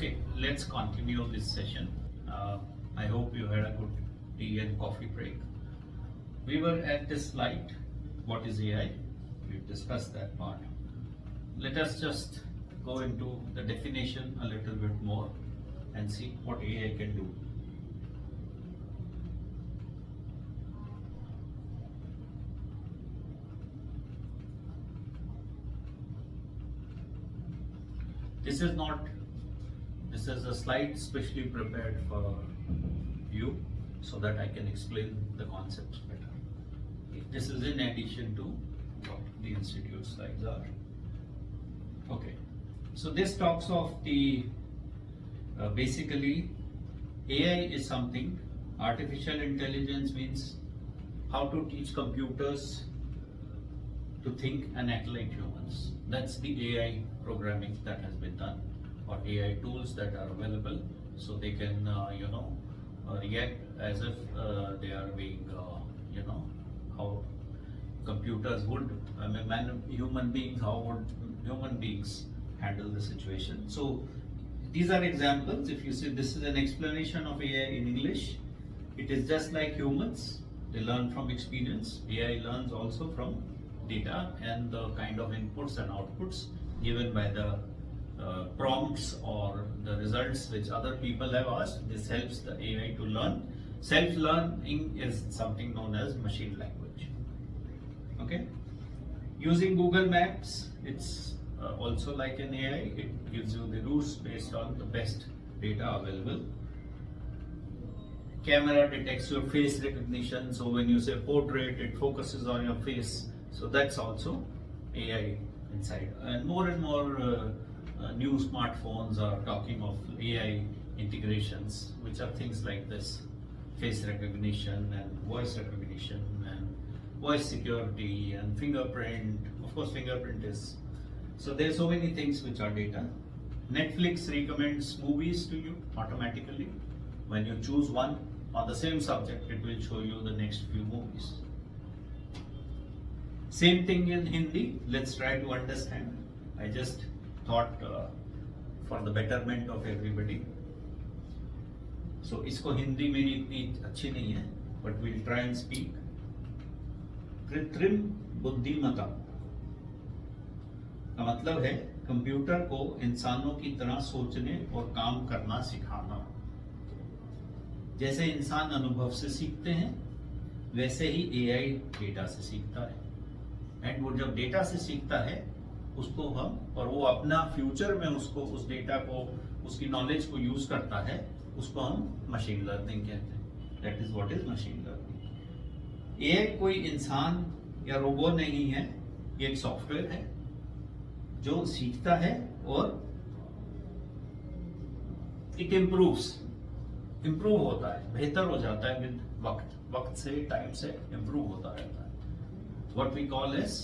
Okay, let's continue this session. I hope you had a good tea and coffee break. We were at this slide. What is AI? We've discussed that part. Let us just go into the definition a little bit more and see what AI can do. This is a slide specially prepared for you so that I can explain the concepts better. This is in addition to what the institute slides are. Okay, so this talks of the basically AI is something, artificial intelligence means how to teach computers to think and act like humans. That's the AI programming that has been done, or AI tools that are available, so they can react as if they are being how computers would. I mean, human beings, how would human beings handle the situation? So these are examples. If you see, this is an explanation of AI in English. It is just like humans. They learn from experience. AI learns also from data and the kind of inputs and outputs given by the prompts or the results which other people have asked. This helps the AI to learn. Self-learning is something known as machine language. Okay. Using Google Maps, it's also like an AI. It gives you the routes based on the best data available. Camera detects your face recognition, so when you say portrait, it focuses on your face. So that's also AI inside. And more new smartphones are talking of AI integrations, which are things like this: face recognition and voice recognition and voice security and fingerprint. Of course, fingerprint is. So there's so many things which are data. Netflix recommends movies to you automatically. When you choose one on the same subject, it will show you the next few movies. Same thing in Hindi. Let's try to understand. I just thought for the betterment of everybody. So इसको हिंदी मेरी इतनी अच्छी नहीं है, but we'll try and speak. कृत्रिम बुद्धिमत्ता का मतलब है कंप्यूटर को इंसानों की तरह सोचने और काम करना सिखाना. जैसे इंसान अनुभव से सीखते हैं, वैसे ही एआई डेटा से सीखता है. एंड वो जब डेटा से सीखता है, उसको हम और वो अपना फ्यूचर में उसको उस डेटा को, उसकी नॉलेज को यूज करता है, उसको हम मशीन लर्निंग कहते हैं. That is what is machine learning. AI कोई इंसान या रोबो नहीं है, ये एक सॉफ्टवेयर है जो सीखता है और इट इम्प्रूव होता है, बेहतर हो जाता है विद वक्त से, टाइम से इम्प्रूव होता रहता है. What we call as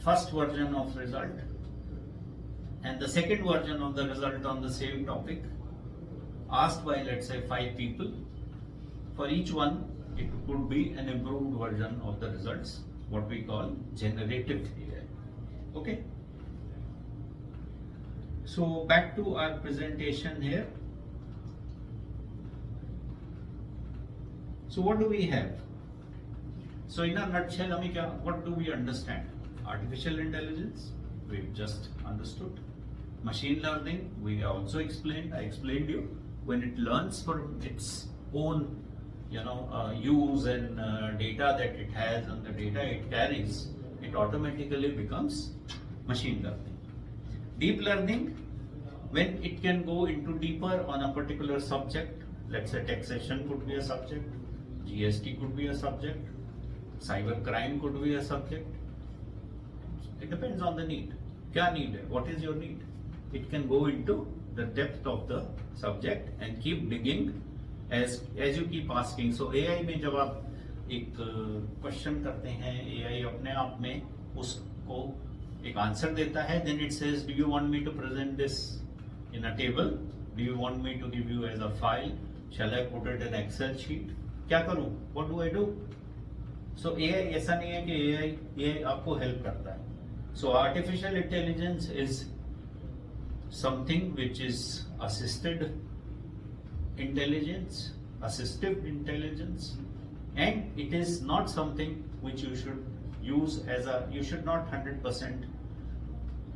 first version of result and the second version of the result on the same topic asked by, let's say, 5 people. For each one, it could be an improved version of the results, what we call generative AI. Okay. So back to our presentation here. So what do we have? So in a nutshell, what do we understand? Artificial intelligence, we've just understood. Machine learning, we also explained. I explained you when it learns from its own, use and data that it has and the data it carries, it automatically becomes machine learning. Deep learning, when it can go into deeper on a particular subject. Let's say taxation could be a subject, GST could be a subject. Cyber crime could be a subject. It depends on the need. क्या need है? What is your need? It can go into the depth of the subject and keep digging as you keep asking. So AI में जब आप एक question करते हैं, AI अपने आप में उसको एक आंसर देता है. Then it says, do you want me to present this in a table? Do you want me to give you as a file? Shall I put it in Excel sheet? क्या करूँ? What do I do? So AI ऐसा नहीं है कि AI ये आपको help करता है. So artificial intelligence is something which is intelligence, assistive intelligence, and it is not something which you should use you should not 100%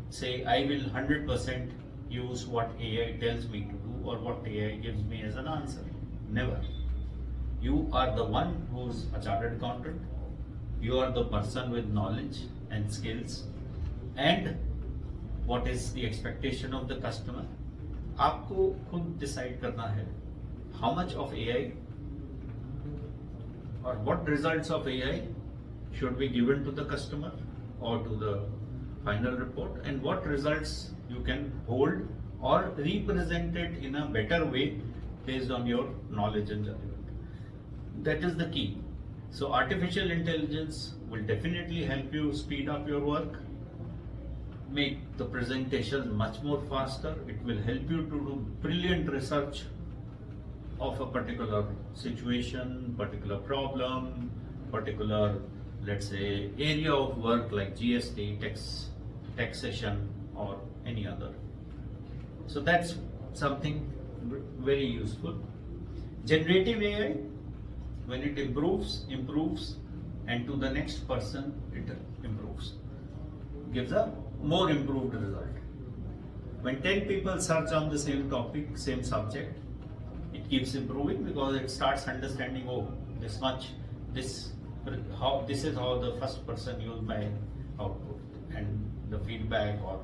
say, I will 100% use what AI tells me to do or what AI gives me as an answer. Never. You are the one who's a chartered accountant. You are the person with knowledge and skills. And what is the expectation of the customer? आपको खुद decide करना है how much of AI or what results of AI should be given to the customer or to the final report, and what results you can hold or represent it in a better way based on your knowledge and judgment. That is the key. So artificial intelligence will definitely help you speed up your work, make the presentation much more faster. It will help you to do brilliant research of a particular situation, particular problem, particular, let's say, area of work like GST, taxation, or any other. So that's something very useful. Generative AI, when it improves, and to the next person it improves, gives a more improved result. When 10 people search on the same topic, same subject, it keeps improving because it starts understanding, oh, this is how the first person used my output, and the feedback, or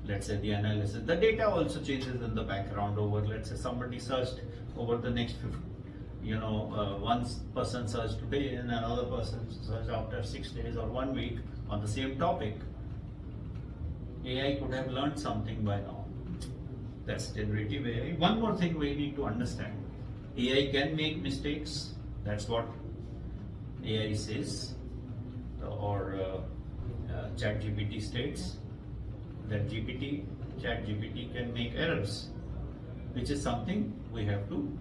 let's say the analysis. The data also changes in the background over, let's say somebody searched over the next 50, one person searched today and another person searched after 6 days or 1 week on the same topic. AI could have learned something by now. That's generative AI. One more thing we need to understand. AI can make mistakes. That's what AI says, or ChatGPT states that ChatGPT can make errors, which is something we have to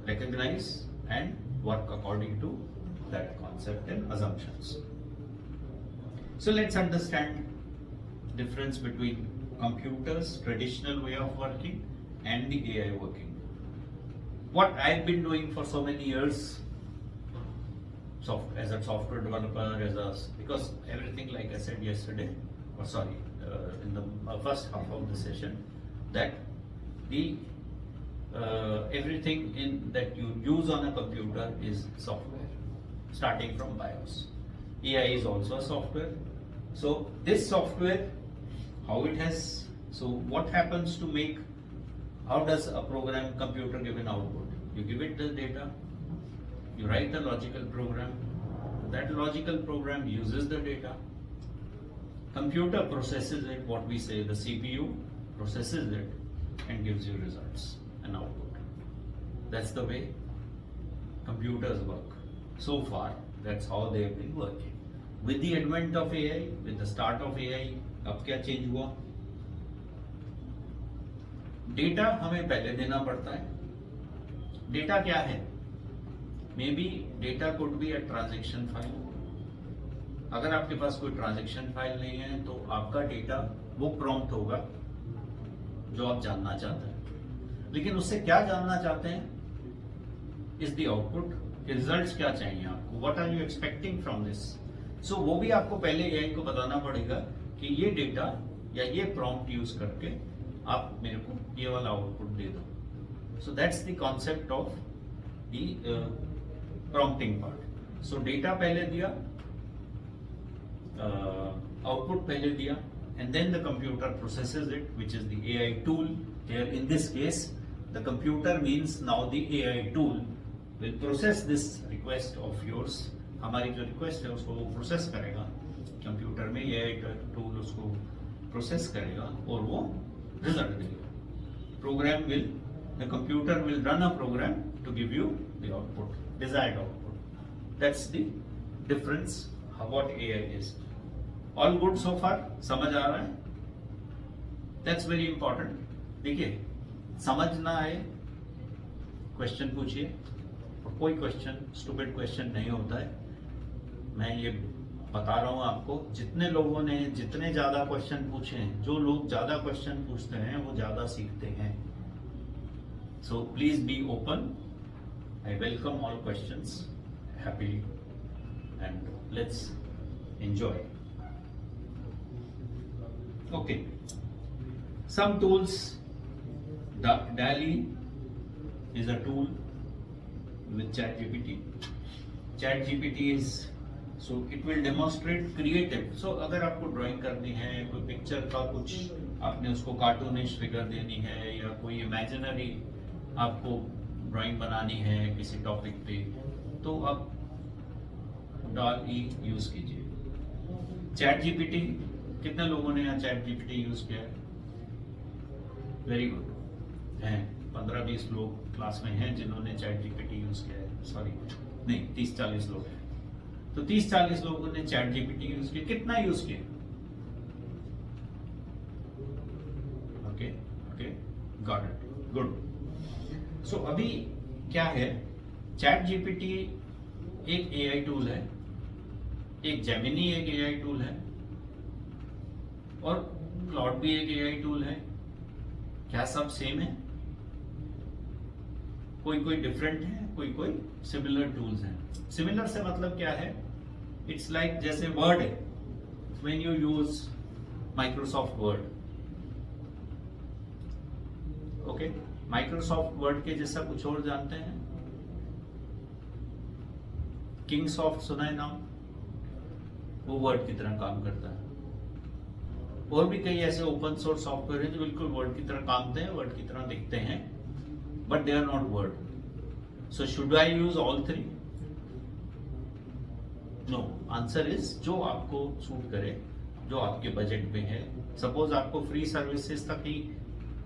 recognize and work according to that concept and assumptions. So let's understand difference between computers, traditional way of working, and the AI working. What I've been doing for so many years, as a software developer, because everything, like I said yesterday, in the first half of the session, that the everything that you use on a computer is software, starting from BIOS. AI is also a software. So this software, what happens to make, how does a computer give an output? You give it the data, you write the logical program, that logical program uses the data, computer processes it, what we say, the CPU processes it and gives you results and output. That's the way computers work. So far, that's how they have been working. With the advent of AI, with the start of AI, अब क्या change हुआ? Data हमें पहले देना पड़ता है. Data क्या है? May be data could be a transaction file. अगर आपके पास कोई ट्रांजैक्शन फाइल नहीं है तो आपका डेटा वो प्रॉम्प्ट होगा जो आप जानना चाहते हैं. लेकिन उससे क्या जानना चाहते हैं? इज द आउटपुट, रिजल्ट्स क्या चाहिए आपको, what are you expecting from this. So वो भी आपको पहले एआई को बताना पड़ेगा कि ये डेटा या ये प्रॉम्प्ट यूज करके आप मेरे को ये वाला आउटपुट दे दो. So that's the concept of the prompting part. So data पहले दिया, आउटपुट पहले दिया, and then the computer processes it, which is the AI tool. Here in this case, the computer means now the AI tool will process this request of yours. हमारी जो request है उसको वो process करेगा computer में, AI tool उसको process करेगा और वो रिजल्ट देगा. The computer will run a program to give you the output, desired output. That's the difference of what AI is. All good so far? समझ आ रहा है? That's very important. देखिए, समझ ना आए क्वेश्चन पूछिए. कोई क्वेश्चन स्टूपिड क्वेश्चन नहीं होता है. मैं ये बता रहा हूं आपको, जितने लोगों ने जितने ज्यादा क्वेश्चन पूछे हैं, जो लोग ज्यादा क्वेश्चन पूछते हैं वो ज्यादा सीखते हैं. So please be open. I welcome all questions happily and let's enjoy. Okay, some tools. DALL-E is a tool with ChatGPT. ChatGPT is, so it will demonstrate creative. So अगर आपको ड्राइंग करनी है, कोई पिक्चर का कुछ आपने उसको cartoonish figure देनी है, या कोई इमेजिनरी आपको ड्राइंग बनानी है किसी टॉपिक पे, तो आप DALL-E यूज कीजिए. ChatGPT, कितने लोगों ने यहाँ ChatGPT यूज किया है? वेरी गुड हैं, 15-20 लोग क्लास में हैं जिन्होंने ChatGPT यूज किया है. सॉरी, नहीं, 30-40 लोग हैं. तो 30-40 लोगों ने ChatGPT यूज किया. कितना यूज किया? Okay okay, got it, good. So अभी क्या है, ChatGPT एक AI टूल है, एक Gemini एक AI टूल है, और Claude भी एक AI टूल है. क्या सब सेम है? कोई कोई डिफरेंट है, कोई कोई सिमिलर टूल्स हैं. सिमिलर से मतलब क्या है? इट्स लाइक जैसे वर्ड है, when you use Microsoft word. Okay, Microsoft word के जैसा कुछ और जानते हैं? किंगसॉफ्ट सुना है नाम? वो वर्ड की तरह काम करता है. और भी कई ऐसे ओपन सोर्स सॉफ्टवेयर हैं जो बिल्कुल वर्ड की तरह काम करते हैं, वर्ड की तरह दिखते हैं, but they are not word. So should I use all three? No. Answer is जो आपको सूट करे, जो आपके बजट में है. सपोज आपको फ्री सर्विसेज तक ही,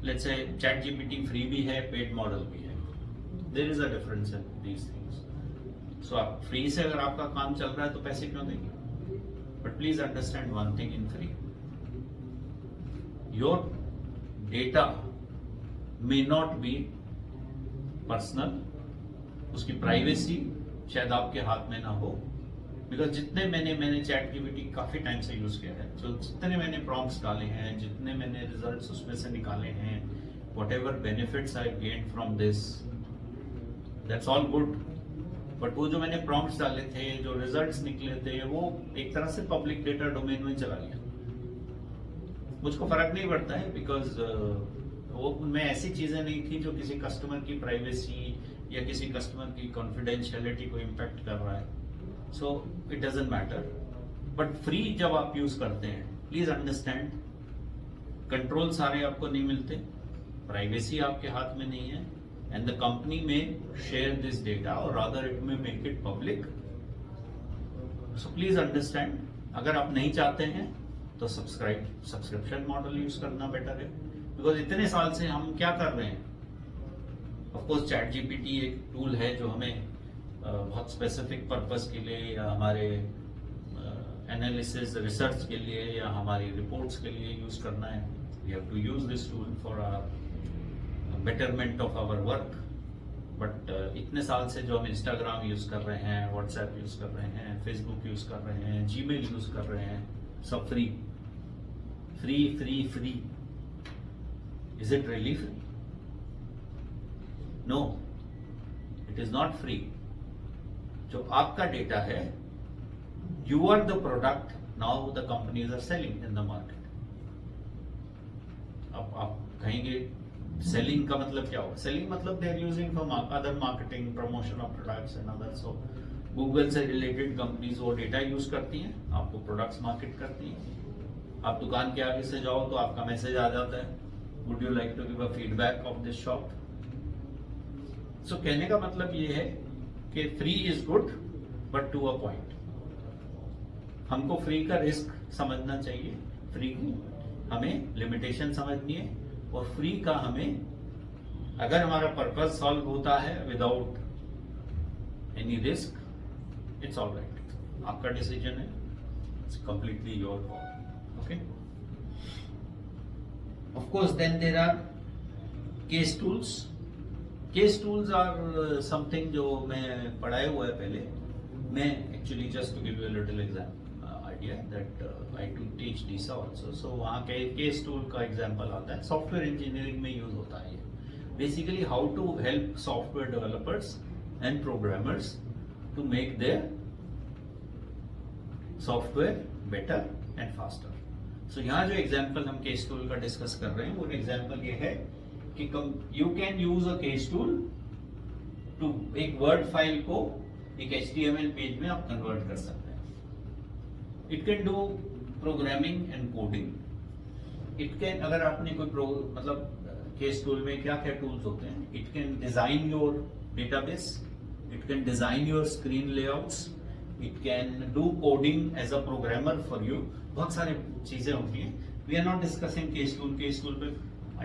लेट्स से ChatGPT फ्री भी है, पेड मॉडल भी है. There is a difference in these things. So आप फ्री से अगर आपका काम चल रहा है तो पैसे क्यों देंगे? But please understand one thing in free, your data may not be personal. उसकी प्राइवेसी शायद आपके हाथ में ना हो. बिकॉज जितने मैंने ChatGPT काफी टाइम से यूज किया है, तो जितने मैंने प्रॉम्प्ट्स डाले हैं, जितने मैंने रिजल्ट्स उसमें से निकाले हैं, whatever benefits I gained from this, that's all good. But वो जो मैंने प्रॉम्प्ट्स डाले थे, जो रिजल्ट्स निकले थे, वो एक तरह से पब्लिक डेटा डोमेन में चला गया. मुझको फर्क नहीं पड़ता है, बिकॉज वो उनमें ऐसी चीजें नहीं थी जो किसी कस्टमर की प्राइवेसी या किसी कस्टमर की कॉन्फिडेंशियलिटी को इम्पैक्ट कर रहा है. So it doesn't matter. But free जब आप यूज करते हैं, प्लीज अंडरस्टैंड, कंट्रोल सारे आपको नहीं मिलते, प्राइवेसी आपके हाथ में नहीं है, एंड द कंपनी में शेयर दिस डेटा, और रादर इट में make it public. So please understand, अगर आप नहीं चाहते हैं तो सब्सक्रिप्शन मॉडल यूज करना बेटर है. बिकॉज इतने साल से हम क्या कर रहे हैं? ऑफकोर्स ChatGPT एक टूल है जो हमें बहुत स्पेसिफिक पर्पस के लिए, या हमारे एनालिसिस रिसर्च के लिए, या हमारी रिपोर्ट्स के लिए यूज करना है. We have to use this tool for our betterment of our work. But इतने साल से जो हम इंस्टाग्राम यूज कर रहे हैं, व्हाट्सएप यूज कर रहे हैं, फेसबुक यूज कर रहे हैं, जीमेल यूज कर रहे हैं, सब free free free free. Is it really free? No, it is not free. जो आपका डेटा है, you are the product, now the companies are selling in the market. अब आप कहेंगे सेलिंग का मतलब क्या होगा? सेलिंग मतलब they are using for other marketing, promotion of products and other. So Google से रिलेटेड कंपनीज वो डेटा यूज करती हैं, आपको प्रोडक्ट्स मार्केट करती हैं. आप दुकान के आगे से जाओ तो आपका मैसेज आ जाता है, would you like to give a feedback of this shop. So कहने का मतलब ये है कि free is good, but to a point. हमको फ्री का रिस्क समझना चाहिए, फ्री की हमें लिमिटेशन समझनी है, और फ्री का हमें, अगर हमारा पर्पस सॉल्व होता है without any risk, it's all right. आपका डिसीजन है, it's completely your call. Okay, of course then there are case tools. Case tools are something जो मैं पढ़ाया हुआ है पहले. मैं actually just to give you a little idea that I do teach DISA also. So वहाँ case tool का example आता है, सॉफ्टवेयर इंजीनियरिंग में यूज होता है ये. Basically how to help software developers and programmers to make their software better and faster. So यहाँ जो एग्जाम्पल हम केस टूल का डिस्कस कर रहे हैं, वो एग्जाम्पल ये है कि you can use a case tool to एक वर्ड फाइल को एक HTML पेज में आप कन्वर्ट कर सकते हैं. It can do programming and coding. It can, अगर आपने कोई मतलब केस टूल में क्या क्या टूल्स होते हैं, it can design your database, it can design your screen layouts, it can do coding as a programmer for you. बहुत सारी चीजें होती हैं. We are not discussing case tool. Case tool पे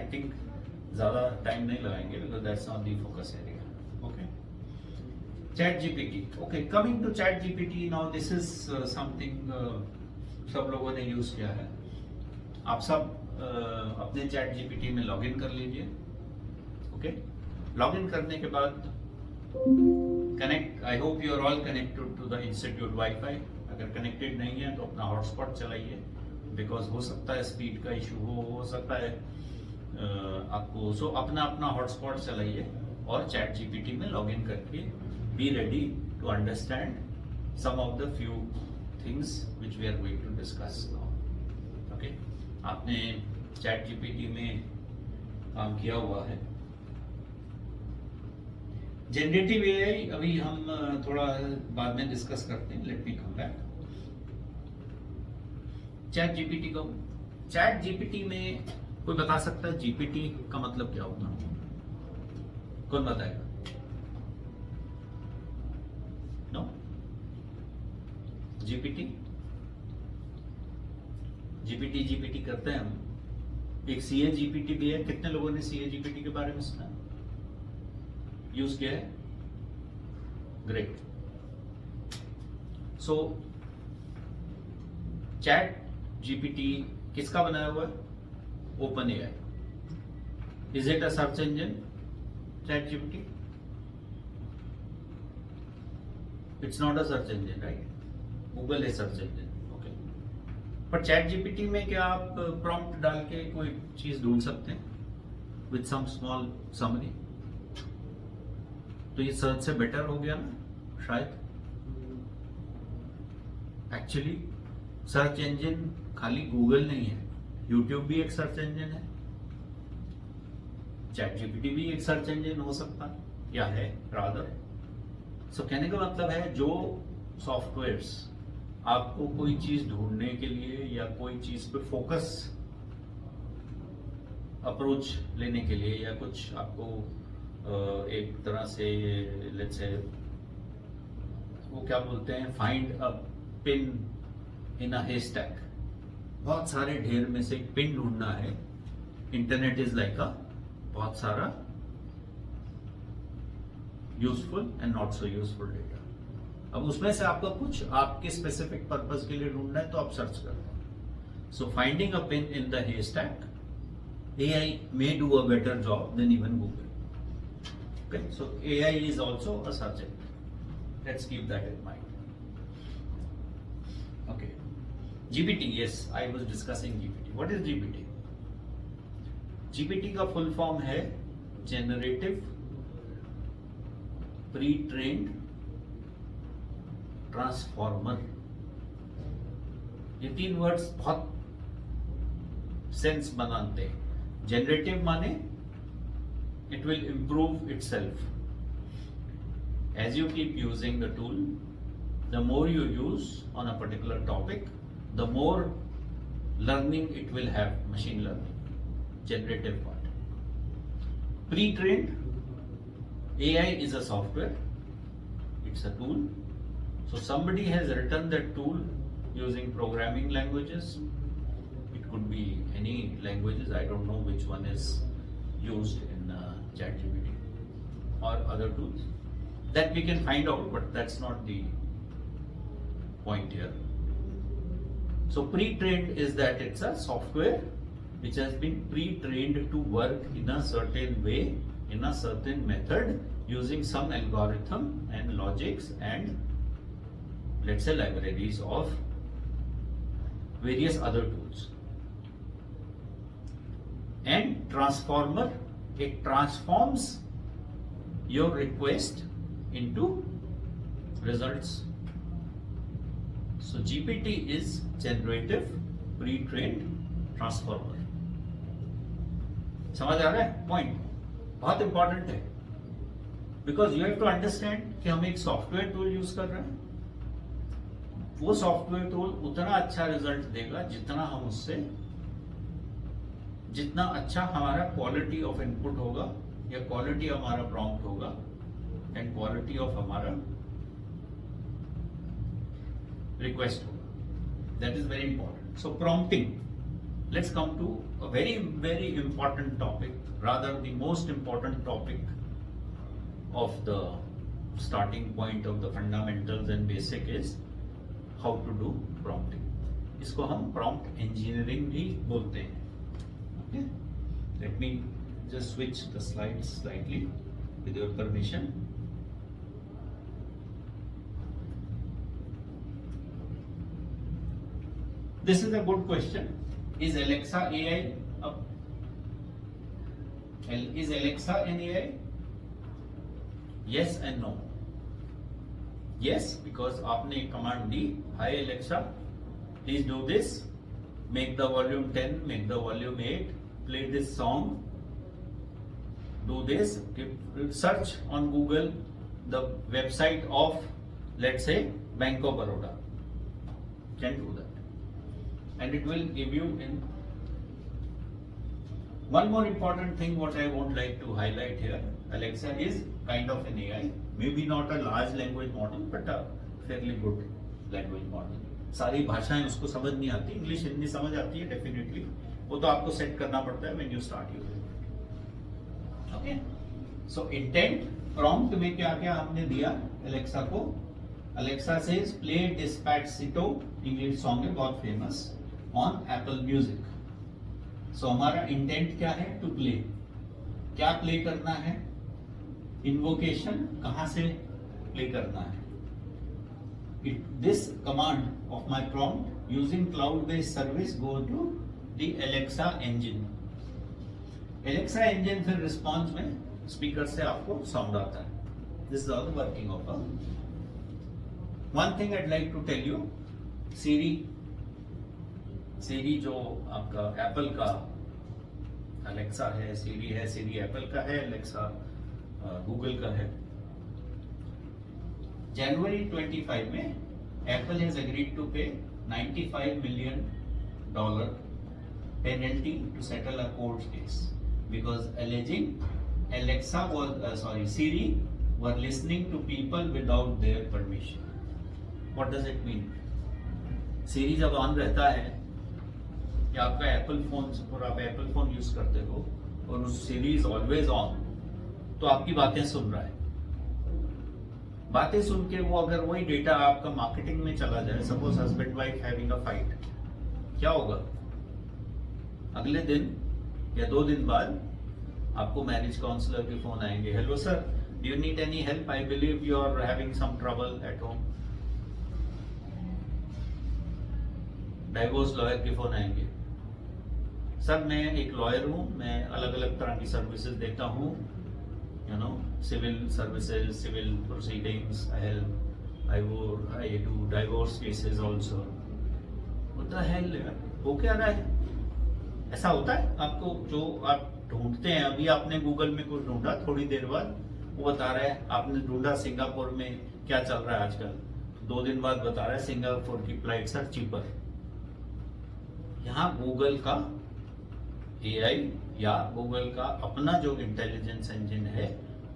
आई थिंक ज्यादा time नहीं लगाएंगे because that's not the focus area. Okay, ChatGPT. Okay, coming to ChatGPT now, this is something सब लोगों ने यूज किया है. आप सब अपने ChatGPT में लॉगिन कर लीजिए. ओके, लॉगिन करने के बाद connect, I hope you are all connected to the institute WiFi. अगर कनेक्टेड नहीं है तो अपना हॉटस्पॉट चलाइए, बिकॉज हो सकता है स्पीड का इशू हो सकता है आपको. सो अपना हॉटस्पॉट चलाइए और ChatGPT में लॉगिन करके be ready to understand some of the few things which we are going to discuss now. Okay, आपने ChatGPT में काम किया हुआ है. जनरेटिव AI अभी हम थोड़ा बाद में डिस्कस करते हैं. Let me come back. ChatGPT में कोई बता सकता है GPT का मतलब क्या होगा? कौन बताएगा? नो, GPT करते हैं हम. एक CA GPT भी है. कितने लोगों ने CA GPT के बारे में सुना, यूज किया है? ग्रेट. सो ChatGPT किसका बनाया हुआ है? OpenAI. Is it a search engine? ChatGPT? It's not a search engine, right? Google is search engine, okay. पर ChatGPT में क्या आप प्रॉम्प्ट डाल के कोई चीज ढूंढ सकते हैं with some small summary? तो ये सर्च से बेटर हो गया ना शायद. एक्चुअली सर्च इंजन खाली गूगल नहीं है. यूट्यूब भी एक सर्च इंजन है. ChatGPT भी एक सर्च इंजन हो सकता है, या है रादर. सो कहने का मतलब है, जो सॉफ्टवेयर्स आपको कोई चीज ढूंढने के लिए या कोई चीज पे फोकस अप्रोच लेने के लिए, या कुछ आपको एक तरह से लेट्स से वो क्या बोलते हैं, फाइंड अ पिन इन अ हेस्टैक. बहुत सारे ढेर में से एक पिन ढूंढना है. इंटरनेट इज लाइक अ बहुत सारा useful and not so useful data. अब उसमें से आपको कुछ आपके स्पेसिफिक पर्पस के लिए ढूंढना है तो आप सर्च करते हैं. So finding a pin in the haystack, AI may do a better job than even Google. Okay, so AI is also a search engine. Let's keep that in mind. Okay, GPT. Yes, I was discussing GPT. What is GPT? GPT का full form है generative pretrained transformer. ये तीन words बहुत sense बनाते हैं. Generative माने it will improve itself. As you keep using the tool, the more you use on a particular topic, the more learning it will have. Machine learning, generative part. Pretrained, AI is a software, it's a tool. So somebody has written that tool using programming languages. It could be any languages. I don't know which one is used in ChatGPT or other tools. That we can find out, but that's not the point here. So pre-trained is that it's a software which has been pre-trained to work in a certain way, in a certain method, using some algorithm and logics and let's say libraries of various other tools. And transformer, it transforms your request into results. So GPT is generative pre-trained transformer. समझ आ रहा है point? बहुत important है, because you have to understand कि हम एक software tool use कर रहे हैं. वो सॉफ्टवेयर टूल उतना अच्छा रिजल्ट देगा जितना अच्छा हमारा क्वालिटी ऑफ इनपुट होगा या क्वालिटी हमारा प्रॉम्प्ट होगा एंड क्वालिटी ऑफ हमारा रिक्वेस्ट होगा. That is very important. So prompting, let's come to a very important topic, rather the most important topic of the starting point of the fundamentals and basic is how to do prompting. इसको हम prompt engineering भी बोलते हैं. Okay? Let me just switch the slides slightly with your permission. This is a good question. Is Alexa AI? Is Alexa an AI? Yes and no. Yes, because आपने एक command the, Hi Alexa, please do this. Make the volume 10, make the volume 8, play this song, do this, search on Google the website of, let's say, Bank of Baroda. Can do that. And it will give you in. One more important thing what I would like to highlight here, Alexa is kind of an AI, maybe not a large language model but a fairly good language model. सारी भाषाएं उसको समझ नहीं आती, English Hindi समझ आती है definitely, वो तो आपको सेट करना पड़ता है when you start using. Okay, so intent prompt में क्या क्या हमने दिया Alexa को. Alexa says play Despacito, English song है बहुत famous, on Apple Music. So हमारा इंटेंट क्या है? To play. क्या प्ले करना है? इन्वोकेशन कहां से प्ले करना है? This command of my prompt using cloud-based service go to the Alexa engine. Alexa engine फिर रिस्पॉन्स में स्पीकर से आपको साउंड आता है. This is all the working of a. One thing I'd like to tell you, Siri जो आपका Apple का Alexa है, Siri है, Siri एप्पल का है, Alexa गूगल का है. January 25 में Apple has agreed to pay $95 million penalty to settle a court case because alleging Alexa was Siri were listening to people without their permission. What does it mean? Siri जब on रहता है या आपका Apple phone और आप Apple phone use करते हो और उस Siri is always on, तो आपकी बातें सुन रहा है. बातें सुन के वो अगर वही डेटा आपका मार्केटिंग में चला जाए, suppose husband wife having a fight, क्या होगा? अगले दिन या 2 दिन बाद आपको मैरिज काउंसलर के फोन आएंगे. Hello sir, do you need any help? I believe you are having some trouble at home. Divorce lawyer के फोन आएंगे. सर मैं एक लॉयर हूं, मैं अलग अलग तरह की सर्विसेज देता हूं, you know, civil services, civil proceedings, I do divorce cases also. What the hell यार, वो क्या रहा है? ऐसा होता है आपको? जो आप ढूंढते हैं, अभी आपने गूगल में कुछ ढूंढा, थोड़ी देर बाद वो बता रहा है आपने ढूंढा सिंगापुर में क्या चल रहा है आजकल, 2 दिन बाद बता रहा है सिंगापुर की फ्लाइट्स आर चीपर. यहाँ गूगल का AI या गूगल का अपना जो इंटेलिजेंस इंजन है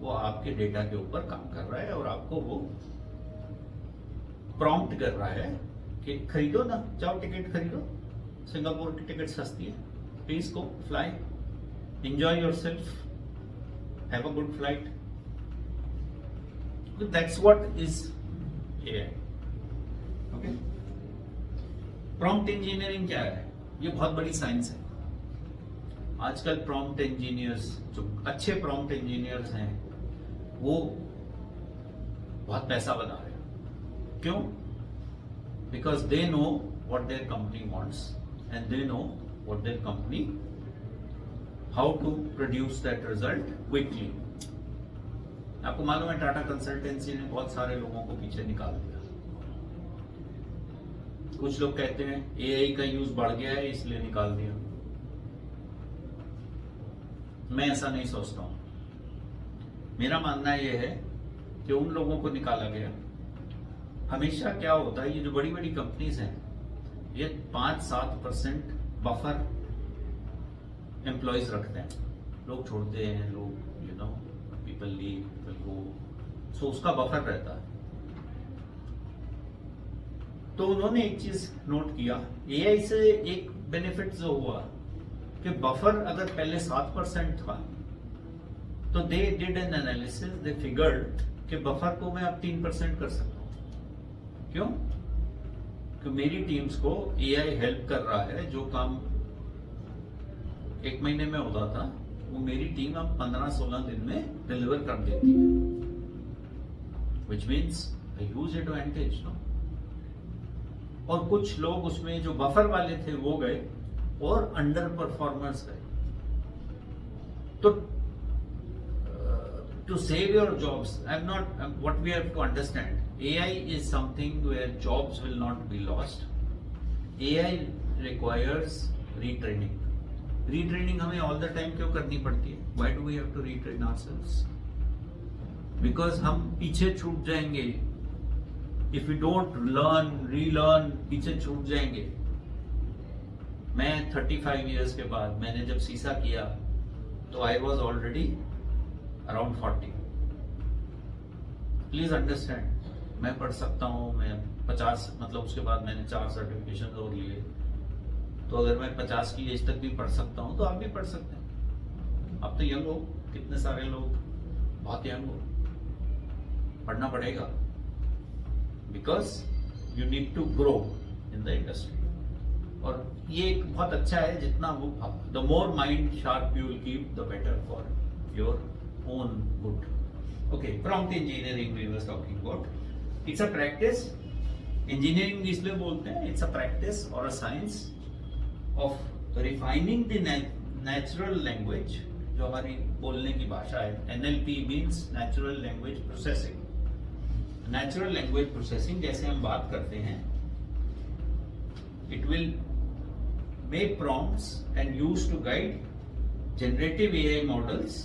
वो आपके डेटा के ऊपर काम कर रहा है और आपको वो प्रॉम्प्ट कर रहा है कि खरीदो ना, जाओ टिकट खरीदो, सिंगापुर की टिकट सस्ती है, please go fly, enjoy yourself, have a good flight. That's what is AI. Okay, prompt engineering क्या है? ये बहुत बड़ी साइंस है. आजकल प्रॉम्प्ट इंजीनियर्स, जो अच्छे प्रॉम्प्ट इंजीनियर्स हैं, वो बहुत पैसा बना रहे हैं. क्यों? Because they know what their company wants and they know what their company, how to produce that result quickly. आपको मालूम है टाटा कंसल्टेंसी ने बहुत सारे लोगों को पीछे निकाल दिया. कुछ लोग कहते हैं एआई का यूज बढ़ गया है इसलिए निकाल दिया. मैं ऐसा नहीं सोचता हूं. मेरा मानना यह है कि उन लोगों को निकाला गया. हमेशा क्या होता है, ये जो बड़ी बड़ी कंपनीज हैं ये 5-7% बफर एम्प्लॉयज रखते हैं. लोग छोड़ते हैं, लोग you know people leave, people go, so उसका बफर रहता है. तो उन्होंने एक चीज नोट किया, एआई से एक बेनिफिट जो हुआ कि बफर अगर पहले 7% था तो they did an analysis, they figured कि बफर को मैं अब 3% कर सकता हूं. क्यों? कि मेरी टीम्स को एआई हेल्प कर रहा है. जो काम 1 महीने में होता था वो मेरी टीम अब 15-16 दिन में डिलीवर कर देती है. Which means a huge advantage, no. और कुछ लोग उसमें जो बफर वाले थे वो गए और अंडर परफॉर्मर्स गए. तो to save your jobs, what we have to understand, AI is something where jobs will not be lost. AI requires retraining. Retraining हमें all the time क्यों करनी पड़ती है? Why do we have to retrain ourselves? Because हम पीछे छूट जाएंगे. If we don't learn, relearn, पीछे छूट जाएंगे. मैं 35 years के बाद मैंने जब सीसा किया तो I was already around 40. Please understand, मैं पढ़ सकता हूँ. मैं 50, मतलब उसके बाद मैंने 4 सर्टिफिकेशन और लिए. तो अगर मैं 50 की एज तक भी पढ़ सकता हूँ तो आप भी पढ़ सकते हैं. अब तो यंग हो, कितने सारे लोग बहुत यंग हो. पढ़ना पड़ेगा because you need to grow in the industry. और ये एक बहुत अच्छा है, जितना वो the more mind sharp you will keep the better for your own good. Okay, prompt engineering we were talking about. It's a practice. Engineering इसलिए बोलते हैं, it's a practice or a science of refining the natural language, जो हमारी बोलने की भाषा है. NLP means natural language processing. Natural language processing जैसे हम बात करते हैं, it will make prompts and use to guide generative AI models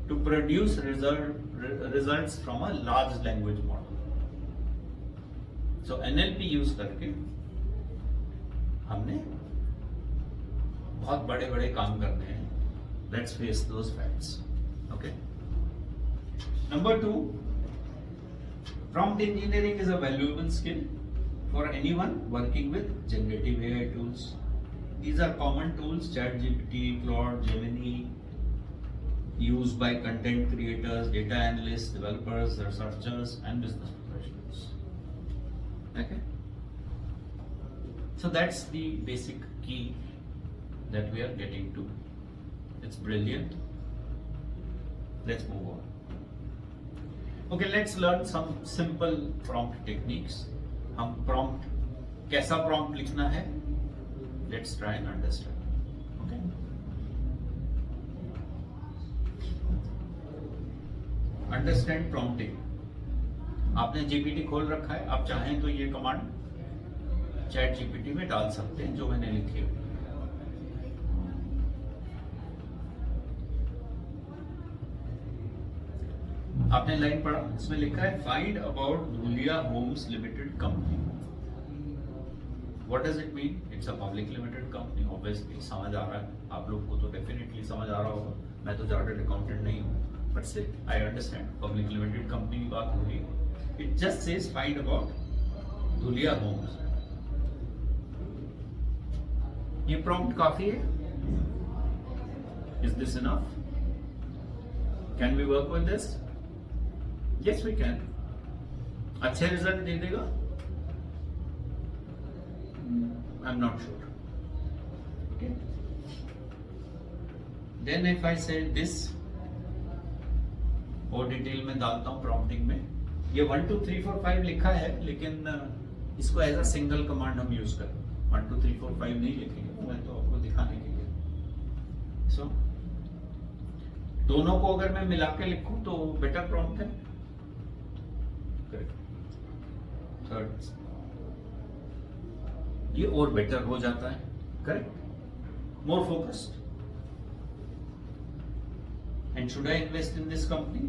to produce results from a large language model. So NLP use करके हमने बहुत बड़े बड़े काम करने हैं. Let's face those facts. Okay. Number 2, prompt engineering is a valuable skill for anyone working with generative AI tools. These are common tools: ChatGPT, Claude, Gemini, used by content creators, data analysts, developers, researchers, and business professionals. Okay. So that's the basic key that we are getting to. It's brilliant. Let's move on. Okay, let's learn some simple prompt techniques. हम prompt, कैसा prompt लिखना है? Let's try and understand. Okay. Understand prompting. आपने GPT खोल रखा है, आप चाहें तो ये कमांड चैट जीपीटी में डाल सकते हैं जो मैंने लिखी हुई. आपने लाइन पढ़ा, इसमें लिखा है find about Dhulia Homes Limited company. What does it mean? It's a public limited company. Obviously समझ आ रहा है आप लोग को, तो डेफिनेटली समझ आ रहा होगा. मैं तो चार्टर्ड अकाउंटेंट नहीं हूँ, but still I understand public limited company की बात हो रही है. It just says find about Dhulia homes. ये prompt काफी है. Is this enough? Can we work with this? Yes, we can. अच्छे रिजल्ट दे देगा? I'm not sure. Okay. Then if I say this, और डिटेल में डालता हूं प्रॉम्प्टिंग में. ये 1 2 3 4 5 लिखा है, लेकिन इसको एज अ सिंगल कमांड हम यूज करें. 1 2 3 4 5 नहीं लिखेंगे, मैं तो आपको दिखाने के लिए। सो दोनों को अगर मैं मिला के लिखूं तो बेटर प्रॉम्प्ट है। करेक्ट। थर्ड ये और बेटर हो जाता है। Correct. More focused. And should I invest in this company?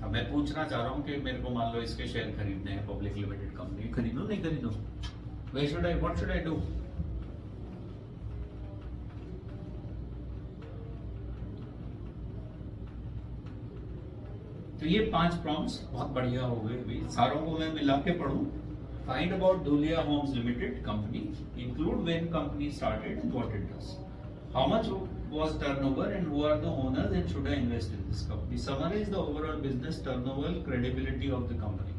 अब मैं पूछना चाह रहा हूं कि मेरे को मान लो इसके शेयर खरीदने हैं, पब्लिक लिमिटेड कंपनी, खरीदूं नहीं खरीदूं? What should I do? तो ये 5 प्रॉम्प्ट्स बहुत बढ़िया हो गए। भी सारों को मैं मिला के पढ़ूं। Find about Dhulia Homes Limited company, include when company started and what it does, how much was turnover and who are the owners and should I invest in this company, summarize the overall business turnover, credibility of the company।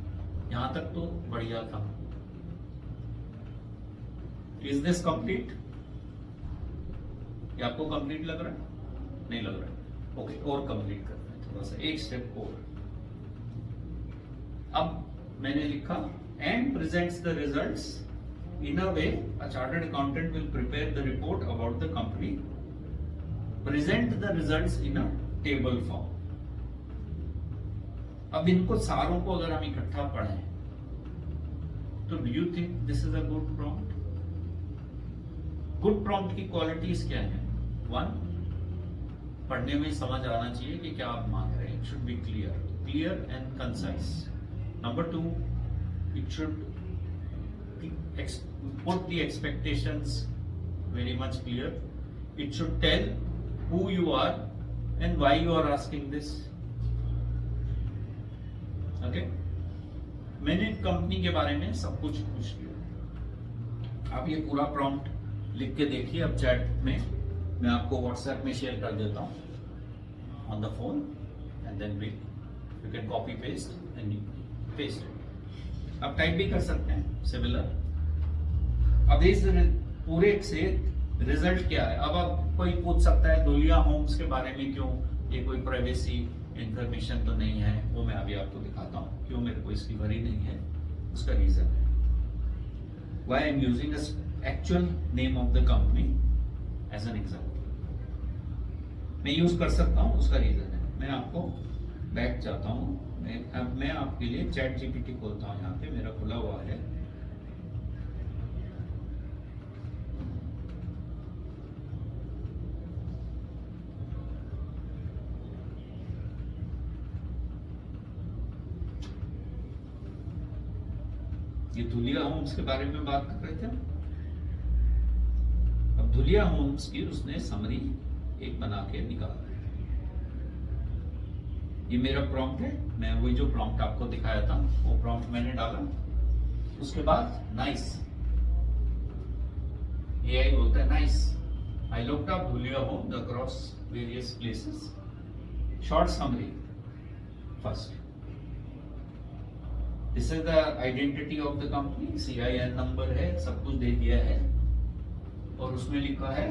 यहां तक तो बढ़िया था। Is this complete? ये आपको complete लग रहा है? नहीं लग रहा है? ओके, और कंप्लीट करते हैं थोड़ा सा, एक स्टेप और। अब मैंने लिखा and presents the results in a way a chartered accountant will prepare the report about the company, present the results in a table form। अब इनको सारों को अगर हम इकट्ठा पढ़ें तो do you think this is a good prompt? Good prompt की क्वालिटीज क्या है? 1, पढ़ने में समझ आना चाहिए कि क्या आप मांग रहे हैं। It should be clear and concise. Number 2, it should put the expectations very much clear। it should tell who you are and why you are asking this। okay? मैंने कंपनी के बारे में सब कुछ पूछ लिया। आप ये पूरा प्रॉम्प्ट लिख के देखिए। अब चैट में मैं आपको व्हाट्सएप में शेयर कर देता हूँ on the phone, and then you can copy paste and paste it. आप टाइप भी कर सकते हैं सिमिलर। अब इस पूरे से रिजल्ट क्या है? अब आप कोई पूछ सकता है धुलिया होम्स के बारे में क्यों, ये कोई प्राइवेसी इंफॉर्मेशन तो नहीं है? वो मैं अभी आपको दिखाता हूँ क्यों मेरे को इसकी वरी नहीं है। उसका रीजन है why I am using actual name of the company as an example. मैं यूज कर सकता हूँ, उसका रीजन है। मैं आपको बैक जाता हूँ। अब मैं आपके लिए चैट जीपीटी खोलता हूँ। यहाँ पे मेरा खुला हुआ है। ये धुलिया होम्स के बारे में बात कर रहे थे। अब धुलिया होम्स की उसने समरी एक बना के निकाला। ये मेरा प्रॉम्प्ट है। मैं वही जो प्रॉम्प्ट आपको दिखाया था वो प्रॉम्प्ट मैंने डाला। उसके बाद नाइस, एआई बोलता है nice, I looked up Dhulia home across various places, short summary first, this is the identity of the company, CIN number है, सब कुछ दे दिया है। और उसमें लिखा है,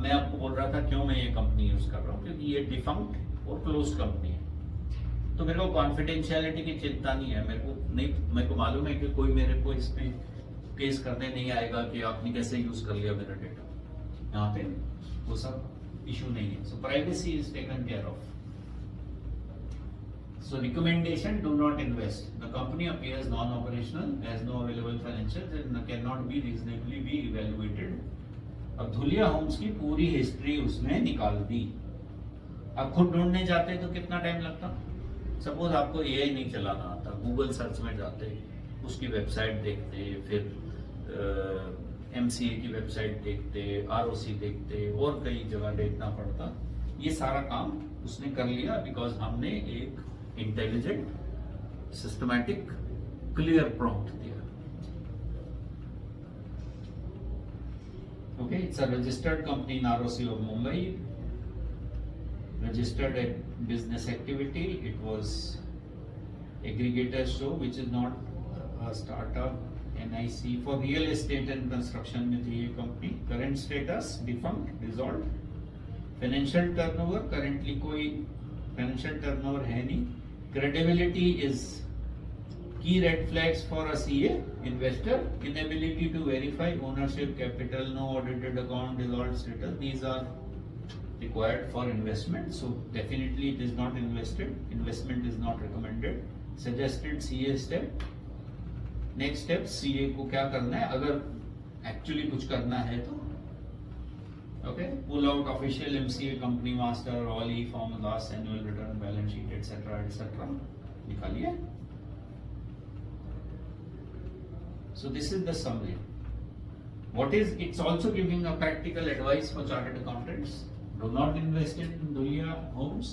मैं आपको बोल रहा था क्यों मैं ये कंपनी यूज कर रहा हूँ, क्योंकि ये डिफंक्ट और क्लोज कंपनी है। तो मेरे को कॉन्फिडेंशियलिटी की चिंता नहीं है। मेरे को मालूम है कि कोई मेरे को इसमें केस करने नहीं आएगा कि आपने कैसे यूज कर लिया मेरा डेटा। यहाँ पे वो सब इशू नहीं है। So privacy is taken care of. So recommendation: do not invest. The company appears non-operational, has no available financials, and cannot be reasonably be evaluated. अब धुलिया होम्स की पूरी हिस्ट्री उसने निकाल दी। अब खुद ढूंढने जाते तो कितना टाइम लगता? सपोज आपको AI नहीं चलाना आता, गूगल सर्च में जाते, उसकी वेबसाइट देखते, फिर MCA की वेबसाइट देखते, ROC देखते, और कई जगह देखना पड़ता। ये सारा काम उसने कर लिया बिकॉज हमने एक इंटेलिजेंट, सिस्टमैटिक, क्लियर प्रॉम्प्ट दिया। Okay, it's a registered company in ROC of Mumbai, registered at business activity. It was aggregator show, which is not a startup, NIC for real estate and construction में थी ये company. Current status defunct, dissolved। Financial turnover currently कोई financial turnover है नहीं। Credibility is Key red flags for a CA investor: inability to verify ownership, capital, no audited account, dissolved status. These are required for investment. So definitely it is not invested. Investment is not recommended. Suggested CA step. Next step, CA को क्या करना है अगर actually कुछ करना है तो okay, pull out official MCA company master, all e form, last annual return, balance sheet etcetera निकालिए. So this is the summary. What is, it's also giving a practical advice for chartered accountants. Do not invest in Dulia Homes,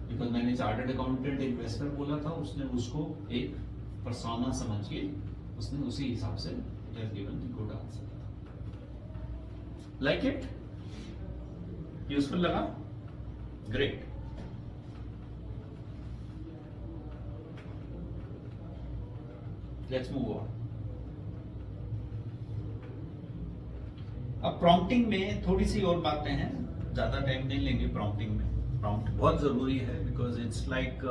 because मैंने chartered accountant investor बोला था, उसने उसको एक persona समझिए, उसने उसी हिसाब से it has given the good answer. Like it? Useful लगा? Great. Let's move on. अब प्रॉम्प्टिंग में थोड़ी सी और बातें हैं, ज्यादा टाइम नहीं लेंगे प्रॉम्प्टिंग में. प्रॉम्प्ट बहुत जरूरी है बिकॉज इट्स लाइक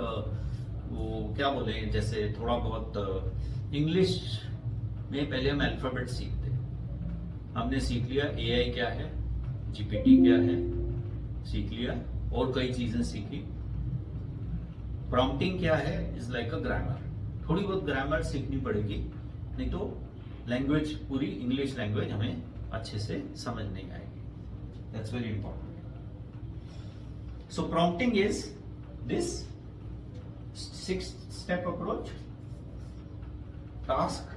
वो क्या बोले, जैसे थोड़ा बहुत इंग्लिश में पहले हम अल्फाबेट सीखते, हमने सीख लिया AI क्या है, GPT क्या है, सीख लिया और कई चीजें सीखी. प्रॉम्प्टिंग क्या है इज लाइक अ ग्रामर, थोड़ी बहुत ग्रामर सीखनी पड़ेगी, नहीं तो लैंग्वेज पूरी इंग्लिश लैंग्वेज हमें अच्छे से समझ नहीं आएगी. That's very important. So prompting is this 6 step approach. Task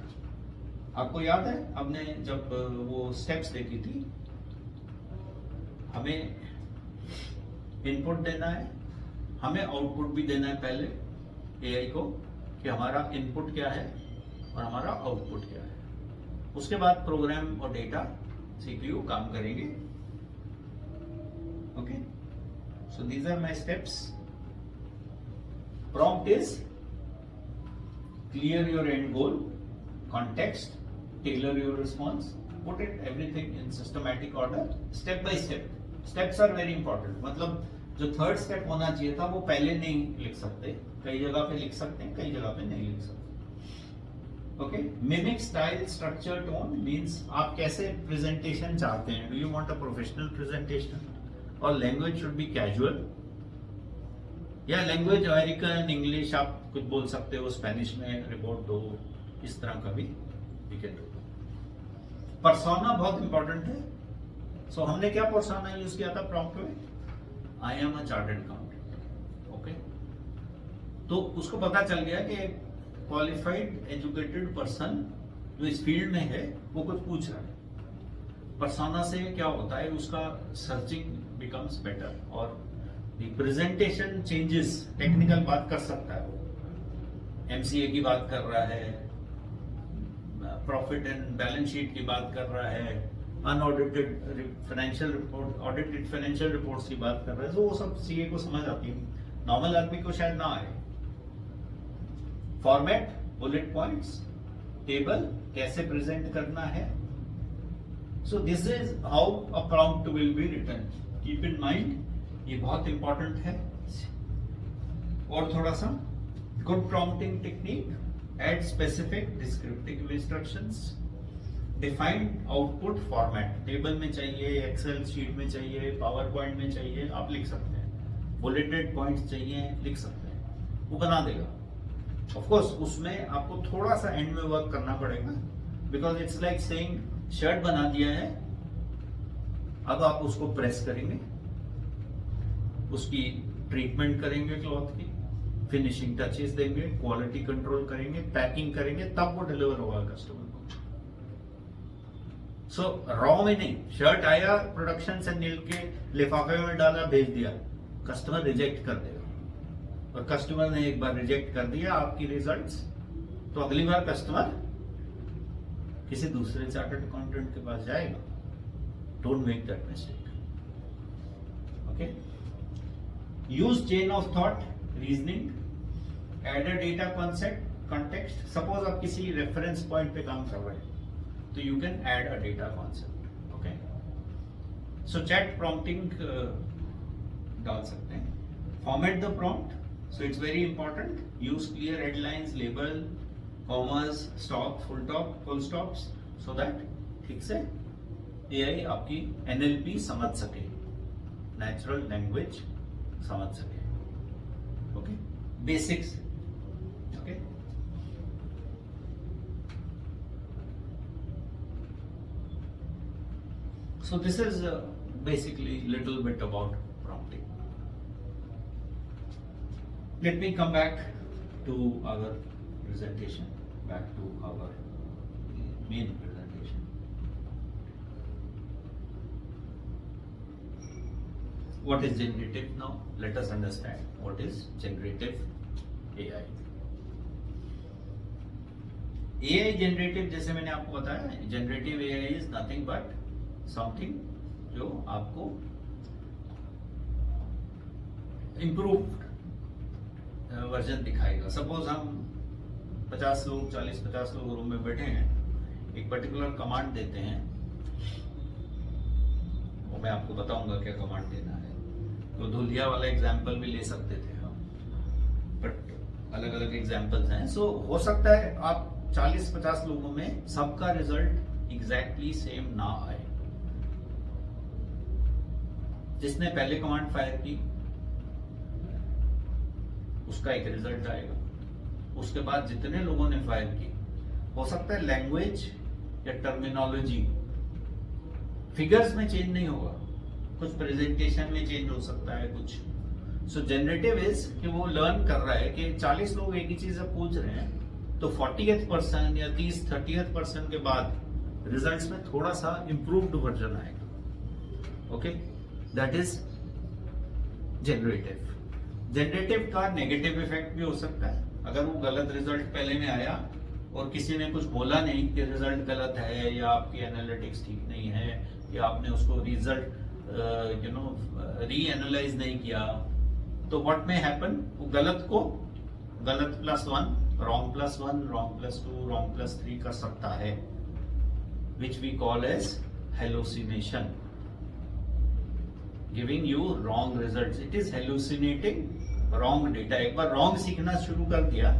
आपको याद है, हमने जब वो स्टेप्स देखी थी, हमें इनपुट देना है, हमें आउटपुट भी देना है पहले AI को कि हमारा इनपुट क्या है और हमारा आउटपुट क्या है. उसके बाद प्रोग्राम और डेटा CPU काम करेंगे. Okay, so these are my steps. Prompt is clear your end goal, context, tailor your response, put it everything in systematic order, step by step. Steps are very important. मतलब जो third step होना चाहिए था वो पहले नहीं लिख सकते, कई जगह पे लिख सकते हैं, कई जगह पे नहीं लिख सकते. Okay, mimic style, structure, tone means आप कैसे प्रेजेंटेशन चाहते हैं. Do you want a professional presentation और लैंग्वेज शुड बी कैजुअल, या लैंग्वेज अमेरिकन इंग्लिश आप कुछ बोल सकते हो, स्पेनिश में रिपोर्ट दो, इस तरह का भी वी कैन डू. पर्सोना बहुत इंपॉर्टेंट है. सो हमने क्या पर्सोना यूज किया था प्रॉम्प्ट में, I am a chartered accountant. Okay, तो उसको पता चल गया कि क्वालिफाइड एजुकेटेड पर्सन जो इस फील्ड में है वो कुछ पूछ रहा है. पर्सोना से क्या होता है, उसका सर्चिंग बिकम्स बेटर और द प्रेजेंटेशन चेंजेस. टेक्निकल बात कर सकता है वो, MCA की बात कर रहा है, प्रॉफिट एंड बैलेंस शीट की बात कर रहा है, unaudited financial report, audited financial reports की बात कर रहा है. तो वो सब CA को समझ आती है, नॉर्मल आदमी को शायद ना आए. फॉर्मेट, बुलेट पॉइंट्स, टेबल कैसे प्रेजेंट करना है. So this is how a prompt will be written. Keep in mind, ये बहुत इंपॉर्टेंट है. और थोड़ा सा good prompting technique, add specific descriptive instructions, defined output format, table में चाहिए, एक्सेल शीट में चाहिए, पावर पॉइंट में चाहिए, आप लिख सकते हैं. बुलेटेड पॉइंट्स चाहिए, लिख सकते हैं, वो बना देगा. ऑफ कोर्स उसमें आपको थोड़ा सा एंड में वर्क करना पड़ेगा, because it's like saying shirt बना दिया है, अब आप उसको प्रेस करेंगे, उसकी ट्रीटमेंट करेंगे, क्लॉथ की फिनिशिंग टचेस देंगे, क्वालिटी कंट्रोल करेंगे, पैकिंग करेंगे, तब वो डिलीवर होगा कस्टमर को. सो रॉ में नहीं, शर्ट आया प्रोडक्शन से निकल के लिफाफे में डाला, भेज दिया, कस्टमर रिजेक्ट कर देगा. और कस्टमर ने एक बार रिजेक्ट कर दिया आपकी रिजल्ट्स, तो अगली बार कस्टमर किसी दूसरे चार्टर्ड अकाउंटेंट के पास जाएगा. Don't make that mistake. Okay, use chain of thought, reasoning, add a data concept, context. Suppose आप किसी रेफरेंस पॉइंट पे काम कर रहे हैं तो you can add a data concept. Okay, so chat prompting डाल सकते हैं. Format the prompt. So it's very important. Use clear headlines, label, commas, stop, full stops, so that ठीक से एआई आपकी एनएलपी समझ सके, नेचुरल लैंग्वेज समझ सके. Okay, basics. Okay, so this is basically little bit about prompting. Let me come back to our presentation, back to our main presentation. What is generative now? Let us understand what is generative AI. AI generative, जैसे मैंने आपको बताया, generative AI is nothing but something जो आपको improved version दिखाएगा. Suppose हम 50 लोग 40-50 लोग रूम में बैठे हैं, एक पर्टिकुलर कमांड देते हैं, वो मैं आपको बताऊंगा क्या कमांड देना है. तो धुलिया वाला एग्जाम्पल भी ले सकते थे हम, बट अलग अलग एग्जाम्पल्स हैं. सो हो सकता है आप 40-50 लोगों में सबका रिजल्ट एग्जैक्टली सेम ना आए. जिसने पहले कमांड फायर की उसका एक रिजल्ट आएगा. उसके बाद जितने लोगों ने फायर की, हो सकता है लैंग्वेज या टर्मिनोलॉजी, फिगर्स में चेंज नहीं होगा, कुछ प्रेजेंटेशन में चेंज हो सकता है कुछ. सो जनरेटिव इज कि वो लर्न कर रहा है कि 40 लोग एक ही चीज पूछ रहे हैं, तो 40th% या 30-30th% के बाद रिजल्ट्स में थोड़ा सा इंप्रूव्ड वर्जन आएगा. Okay, that is generative. Generative का नेगेटिव इफेक्ट भी हो सकता है. अगर वो गलत रिजल्ट पहले में आया और किसी ने कुछ बोला नहीं कि रिजल्ट गलत है या आपकी एनालिटिक्स ठीक नहीं है या आपने उसको रिजल्ट री एनालाइज नहीं किया, तो व्हाट मे हैपन, वो गलत को गलत +1, रॉन्ग +1, रॉन्ग +2, रॉन्ग +3 कर सकता है, which we call as hallucination, giving you wrong results. It is hallucinating wrong data. एक बार रॉन्ग सीखना शुरू कर दिया,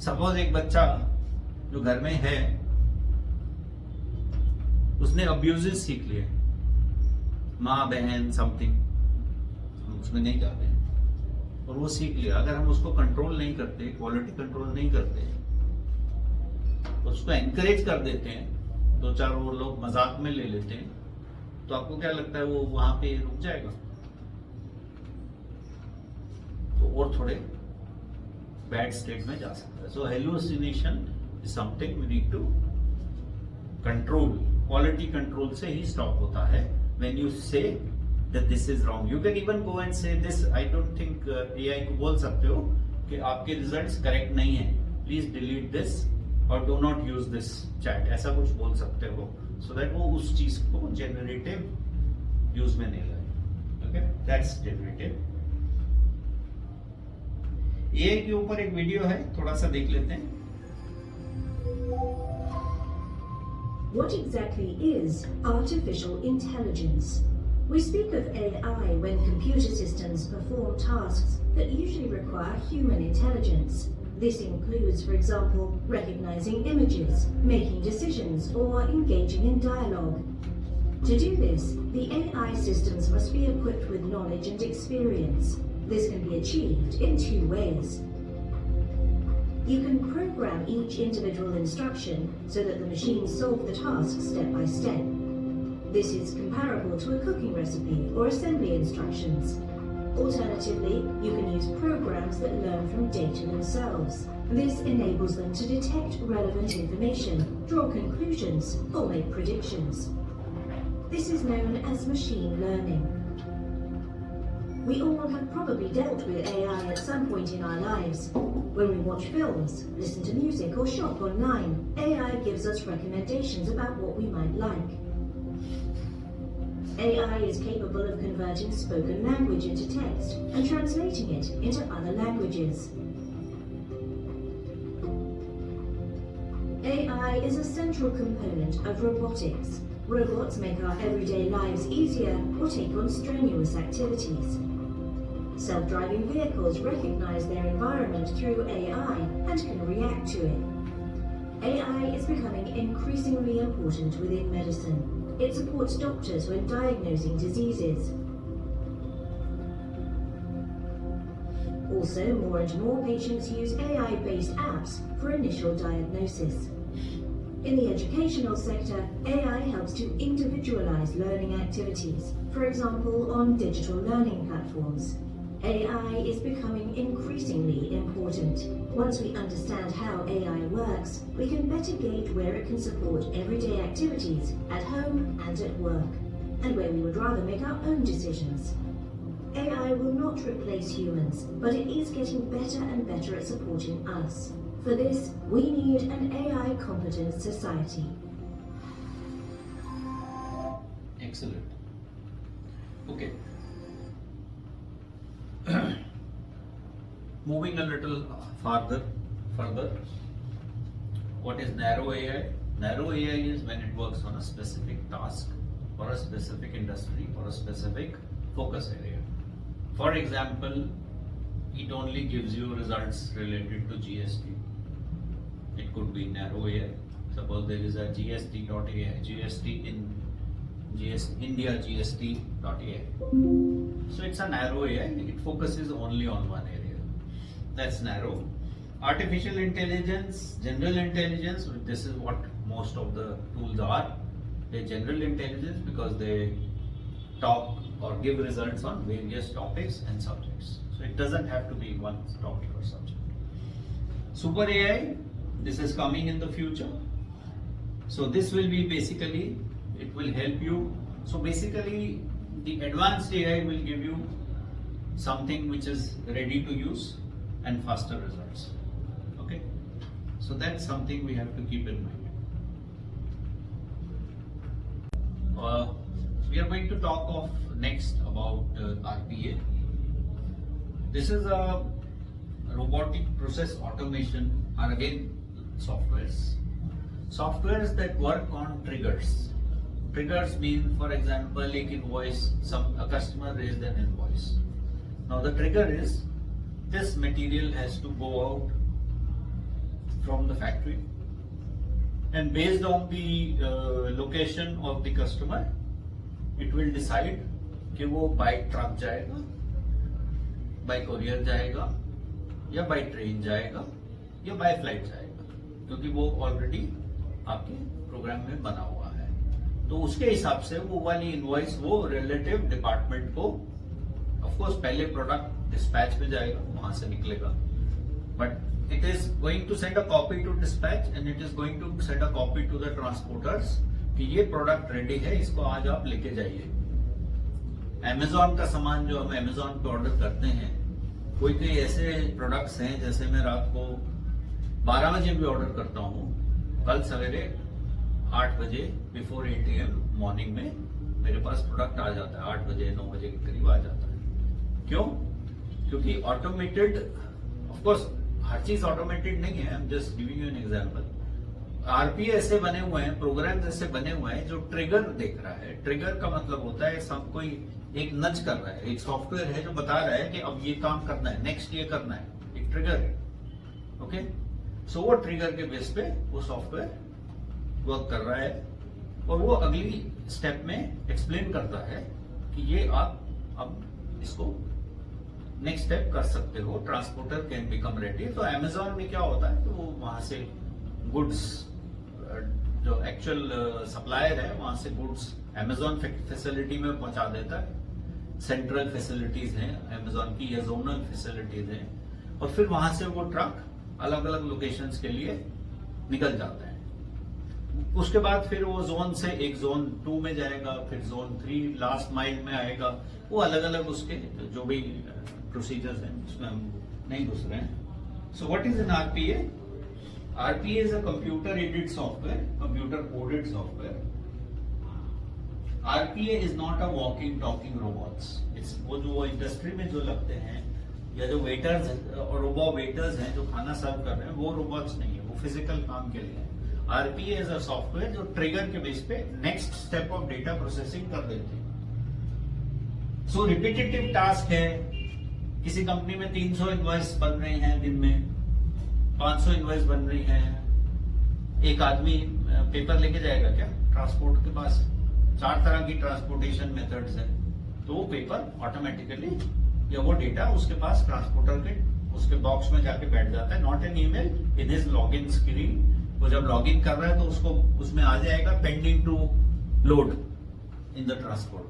सपोज एक बच्चा जो घर में है उसने अब्यूजेस सीख लिए, माँ बहन समथिंग, हम उसमें नहीं जाते हैं, और वो सीख लिया. अगर हम उसको कंट्रोल नहीं करते, क्वालिटी कंट्रोल नहीं करते, उसको एनकरेज कर देते हैं, 2-4 और लोग मजाक में ले लेते हैं, तो आपको क्या लगता है वो वहां पे रुक जाएगा? तो और थोड़े बैड स्टेट में जा सकता है. So hallucination is something we need to control. Quality control से ही स्टॉप होता है. When you say that this is wrong, you can even go and say this. I don't think AI को बोल सकते हो कि आपके रिजल्ट्स करेक्ट नहीं है, प्लीज डिलीट दिस और do not use this chat, ऐसा कुछ बोल सकते हो, सो दैट वो उस चीज को जेनरेटिव यूज में नहीं लाए. Okay, that's generative. एआई के ऊपर एक वीडियो है, थोड़ा सा देख लेते हैं. What exactly is artificial intelligence? We speak of AI when computer systems perform tasks that usually require human intelligence. This includes, for example, recognizing images, making decisions, or engaging in dialogue. To do this, the AI systems must be equipped with knowledge and experience. This can be achieved in 2 ways. You can program each individual instruction so that the machines solve the task step by step. This is comparable to a cooking recipe or assembly instructions. Alternatively, you can use programs that learn from data themselves. This enables them to detect relevant information, draw conclusions, or make predictions. This is known as machine learning. We all have probably dealt with AI at some point in our lives. When we watch films, listen to music, or shop online, AI gives us recommendations about what we might like. AI is capable of converting spoken language into text and translating it into other languages. AI is a central component of robotics. Robots make our everyday lives easier or take on strenuous activities. Self-driving vehicles recognize their environment through AI and can react to it. AI is becoming increasingly important within medicine. It supports doctors when diagnosing diseases. Also, more and more patients use AI-based apps for initial diagnosis. In the educational sector, AI helps to individualize learning activities, for example, on digital learning platforms. AI is becoming increasingly important. Once we understand how AI works, we can better gauge where it can support everyday activities at home and at work, and where we would rather make our own decisions. AI will not replace humans, but it is getting better and better at supporting us. For this, we need an AI-competent society. Excellent. Okay. Moving a little further, what is narrow AI? Narrow AI is when it works on a specific task or a specific industry or a specific focus area. For example, it only gives you results related to GST. It could be narrow AI. Suppose there is a GST.ai, GST in India GST.ai. So it's a narrow AI. It focuses only on one area. That's narrow. Artificial intelligence, general intelligence, this is what most of the tools are. They're general intelligence because they talk or give results on various topics and subjects. So it doesn't have to be one topic or subject. Super AI, this is coming in the future. So this will be basically, it will help you. So basically, the advanced AI will give you something which is ready to use and faster results. Okay? So that's something we have to keep in mind. We are going to talk of next about RPA. This is a robotic process automation, are again softwares. Softwares that work on triggers. Triggers mean, for example, like invoice, a customer raised an invoice. Now the trigger is this material has to go out from the factory, and based on the location of the customer, it will decide कि वो by truck जाएगा, by courier जाएगा, या by train जाएगा, या by flight जाएगा, क्योंकि वो already आपके प्रोग्राम में बना हुआ है. तो उसके हिसाब से वो वाली इनवॉइस वो रिलेटिव डिपार्टमेंट को, ऑफ कोर्स पहले प्रोडक्ट डिस्पैच में जाएगा, वहां से निकलेगा, but it is going to send a copy to dispatch and it is going to send a copy to the transporters कि ये प्रोडक्ट रेडी है, इसको आज आप लेके जाइए. अमेजोन का सामान जो हम अमेजोन पे ऑर्डर करते हैं, कोई ऐसे प्रोडक्ट्स हैं जैसे मैं रात को 12 बजे भी ऑर्डर करता हूँ, कल सवेरे 8 बजे बिफोर 8 AM मॉर्निंग में मेरे पास प्रोडक्ट आ जाता है, 8 बजे 9 बजे के करीब आ जाता है. क्यों? क्योंकि ऑटोमेटेड, ऑफ कोर्स हर चीज ऑटोमेटेड नहीं है, I am just giving you an example. RPA ऐसे बने हुए हैं, प्रोग्राम्स ऐसे बने हुए हैं जो ट्रिगर देख रहा है. ट्रिगर का मतलब होता है सब कोई एक नच कर रहा है, एक सॉफ्टवेयर है जो बता रहा है कि अब ये काम करना है, नेक्स्ट ये करना है, एक ट्रिगर है. ओके, सो वो ट्रिगर के बेस पे वो सॉफ्टवेयर वर्क कर रहा है और वो अगली स्टेप में एक्सप्लेन करता है कि ये आप अब इसको नेक्स्ट स्टेप कर सकते हो, ट्रांसपोर्टर कैन बिकम रेडी. तो अमेजोन में क्या होता है कि वो वहां से गुड्स, जो एक्चुअल सप्लायर है वहां से गुड्स अमेजोन फैसिलिटी में पहुंचा देता है. सेंट्रल फैसिलिटीज हैं अमेजोन की या जोनल फैसिलिटीज हैं, और फिर वहां से वो ट्रक अलग अलग लोकेशंस के लिए निकल जाता है. उसके बाद फिर वो जोन से एक जोन 2 में जाएगा, फिर जोन 3 लास्ट माइल में आएगा. वो अलग अलग उसके जो भी प्रोसीजर्स हैं उसमें हम नहीं घुस रहे हैं. So what is an RPA? RPA is a computer-aided software, computer-coded software. RPA is not a walking, talking robots. It's वो जो इंडस्ट्री में जो लगते हैं या जो वेटर्स और रोबो वेटर्स हैं जो खाना सर्व कर रहे हैं, वो रोबोट्स नहीं है, वो फिजिकल काम के लिए है. RPA is a software जो ट्रिगर के बेस पे next step of data processing कर देती है. सो रिपीटेटिव टास्क है, किसी कंपनी में 300 इनवॉइस बन रहे हैं दिन में, 500 इनवॉइस बन रही है, एक आदमी पेपर लेके जाएगा क्या ट्रांसपोर्ट के पास? 4 तरह की ट्रांसपोर्टेशन मेथड्स है, तो वो पेपर ऑटोमेटिकली या वो डेटा उसके पास ट्रांसपोर्टर के उसके बॉक्स में जाके बैठ जाता है, not an email, in his login screen. वो जब लॉगिन कर रहा है तो उसको उसमें आ जाएगा pending to load in the transport.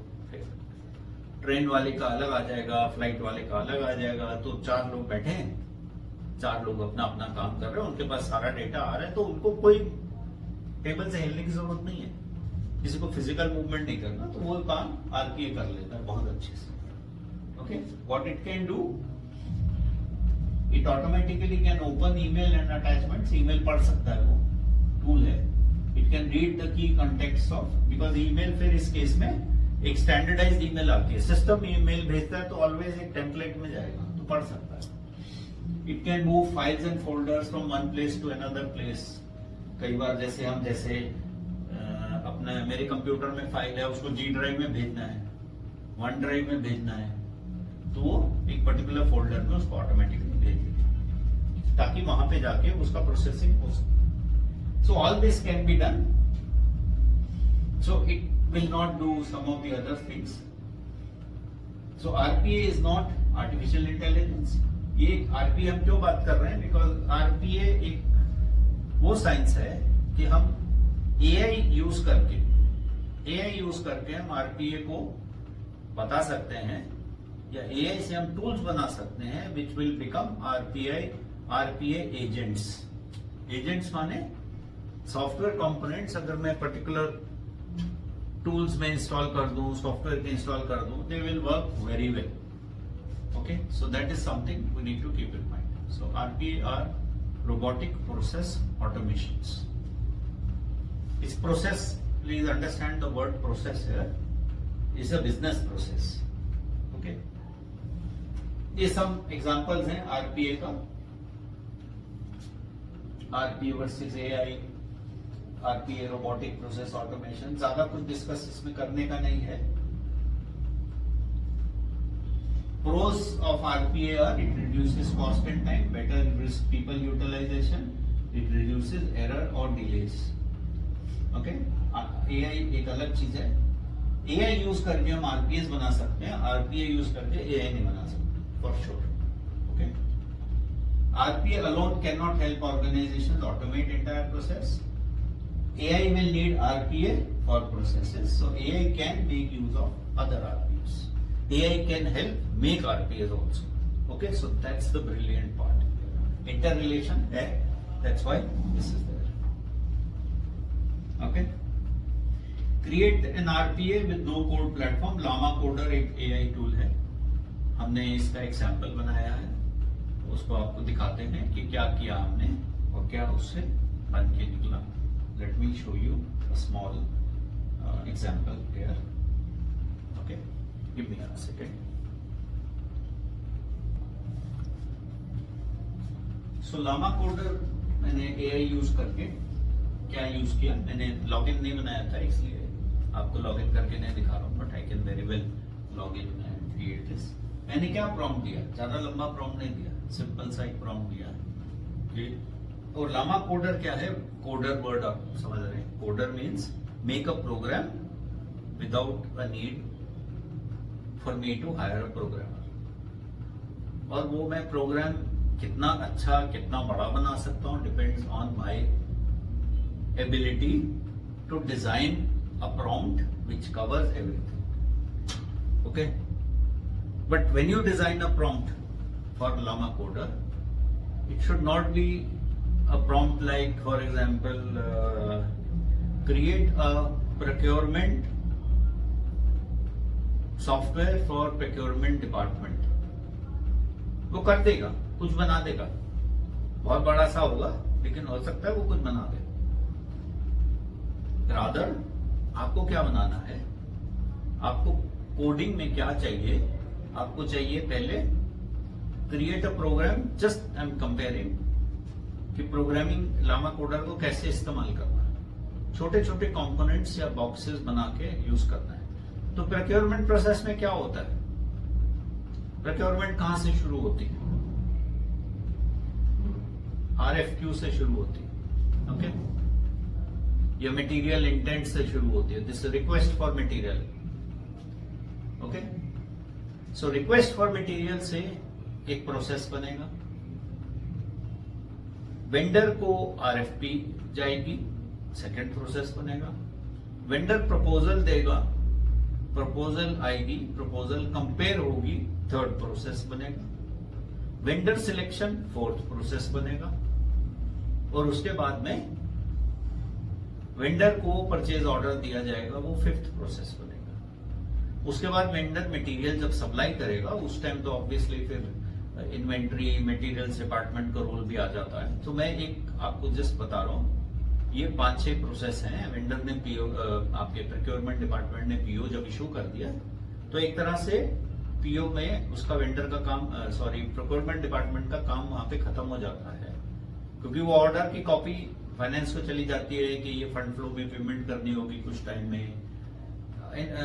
Train वाले का अलग आ जाएगा, फ्लाइट वाले का अलग आ जाएगा। तो 4 लोग बैठे हैं, 4 लोग अपना अपना काम कर रहे हैं, उनके पास सारा डेटा आ रहा है, तो उनको कोई टेबल से हिलने की जरूरत नहीं है, किसी को फिजिकल मूवमेंट नहीं करना, तो वो काम आरपीए कर लेता है बहुत अच्छे से। Okay, what it can do, it automatically can open email and attachments. Email पढ़ सकता है, वो टूल है। It can read the key context of, because email फिर इस केस में एक स्टैंडर्डाइज्ड ईमेल आती है, सिस्टम ईमेल भेजता है तो ऑलवेज एक टेम्पलेट में जाएगा, तो पढ़ सकता है। It can move files and folders from one place to another place. कई बार जैसे अपने मेरे कंप्यूटर में फाइल है, उसको जी ड्राइव में भेजना है, वन ड्राइव में भेजना है, तो वो एक पर्टिकुलर फोल्डर में उसको ऑटोमेटिकली भेज देगा, ताकि वहां पे जाके उसका प्रोसेसिंग हो सके। So all this can be done, so it will not do some of the other things. So RPA is not artificial intelligence. ये RPA हम क्यों बात कर रहे हैं? Because RPA एक वो साइंस है कि हम AI यूज करके हम RPA को बता सकते हैं, या AI से हम टूल्स बना सकते हैं which will become RPA agents. Agents माने सॉफ्टवेयर कंपोनेंट्स। अगर मैं पर्टिकुलर टूल्स में इंस्टॉल कर दूं, सॉफ्टवेयर के इंस्टॉल कर दूं, they will work very well. Okay, so that is something we need to keep in mind. So RPA are robotic process automations. इस process, please understand the word process here, is a business process. Okay, ये सब examples हैं RPA का, RPA versus AI, RPA robotic process automation. ज्यादा कुछ discuss इसमें करने का नहीं है। Pros of RPA are it reduces cost and time, better people utilization, it reduces error or delays. Okay, AI एक अलग चीज है। AI यूज करके हम RPAs बना सकते हैं, RPA यूज करके AI नहीं बना सकते, for sure. Okay, RPA alone cannot help organizations automate entire process. AI will need RPA for processes, so AI can make use of other RPAs. AI can help make RPAs also. Okay, so that's the brilliant part. Interrelation है, that's why this is there. Okay, create an RPA with no code platform. Llama Coder एक AI tool है, हमने इसका एक sample बनाया है, उसको आपको दिखाते हैं कि क्या किया हमने और क्या उससे बन के निकला। Let me show you a small example here. Okay, give me a second. So Llama Coder मैंने AI यूज करके क्या यूज किया, मैंने लॉगिन नहीं बनाया था इसलिए आपको लॉगिन करके नहीं दिखा रहा हूँ, but I can very well login and create this. मैंने क्या प्रॉम्प्ट दिया, ज्यादा लंबा प्रॉम्प्ट नहीं दिया, सिंपल सा एक प्रॉम्प्ट दिया। okay? और लामा कोडर क्या है? कोडर वर्ड आप समझ रहे हैं, coder means make a program without a need for me to hire a programmer. और वो मैं प्रोग्राम कितना अच्छा कितना बड़ा बना सकता हूं, depends on my ability to design a prompt which covers everything. Okay, but when you design a prompt for Llama coder, it should not be a prompt like, for example, create a procurement software for procurement department. वो कर देगा, कुछ बना देगा, बहुत बड़ा सा होगा लेकिन हो सकता है वो कुछ बना दे। रादर आपको क्या बनाना है, आपको कोडिंग में क्या चाहिए, आपको चाहिए पहले create a program. Just I am comparing कि प्रोग्रामिंग लामा कोडर को कैसे इस्तेमाल करना है, छोटे छोटे कंपोनेंट्स या बॉक्सेस बना के यूज करना है। तो प्रोक्योरमेंट प्रोसेस में क्या होता है, प्रोक्योरमेंट कहां से शुरू होती है? RFQ से शुरू होती है, ओके? या मटेरियल इंटेंट से शुरू होती है, this request for material, okay? So request for material से एक प्रोसेस बनेगा, वेंडर को RFP जाएगी, सेकंड प्रोसेस बनेगा, वेंडर प्रपोजल देगा, प्रपोजल आएगी, प्रपोजल कंपेयर होगी, थर्ड प्रोसेस बनेगा, वेंडर सिलेक्शन फोर्थ प्रोसेस बनेगा, और उसके बाद में वेंडर को परचेज ऑर्डर दिया जाएगा, वो फिफ्थ प्रोसेस बनेगा। उसके बाद वेंडर मटेरियल जब सप्लाई करेगा उस टाइम तो ऑब्वियसली फिर इन्वेंट्री मटेरियल्स डिपार्टमेंट का रोल भी आ जाता है। तो मैं एक आपको जस्ट बता रहा हूं, ये 5-6 प्रोसेस हैं। वेंडर ने पीओ, आपके प्रोक्योरमेंट डिपार्टमेंट ने पीओ जब इशू कर दिया तो एक तरह से पीओ में उसका वेंडर का काम, प्रोक्योरमेंट डिपार्टमेंट का काम वहां पे खत्म हो जाता है, क्योंकि वो ऑर्डर की कॉपी फाइनेंस को चली जाती है कि ये फंड फ्लो में पेमेंट करनी होगी कुछ टाइम में,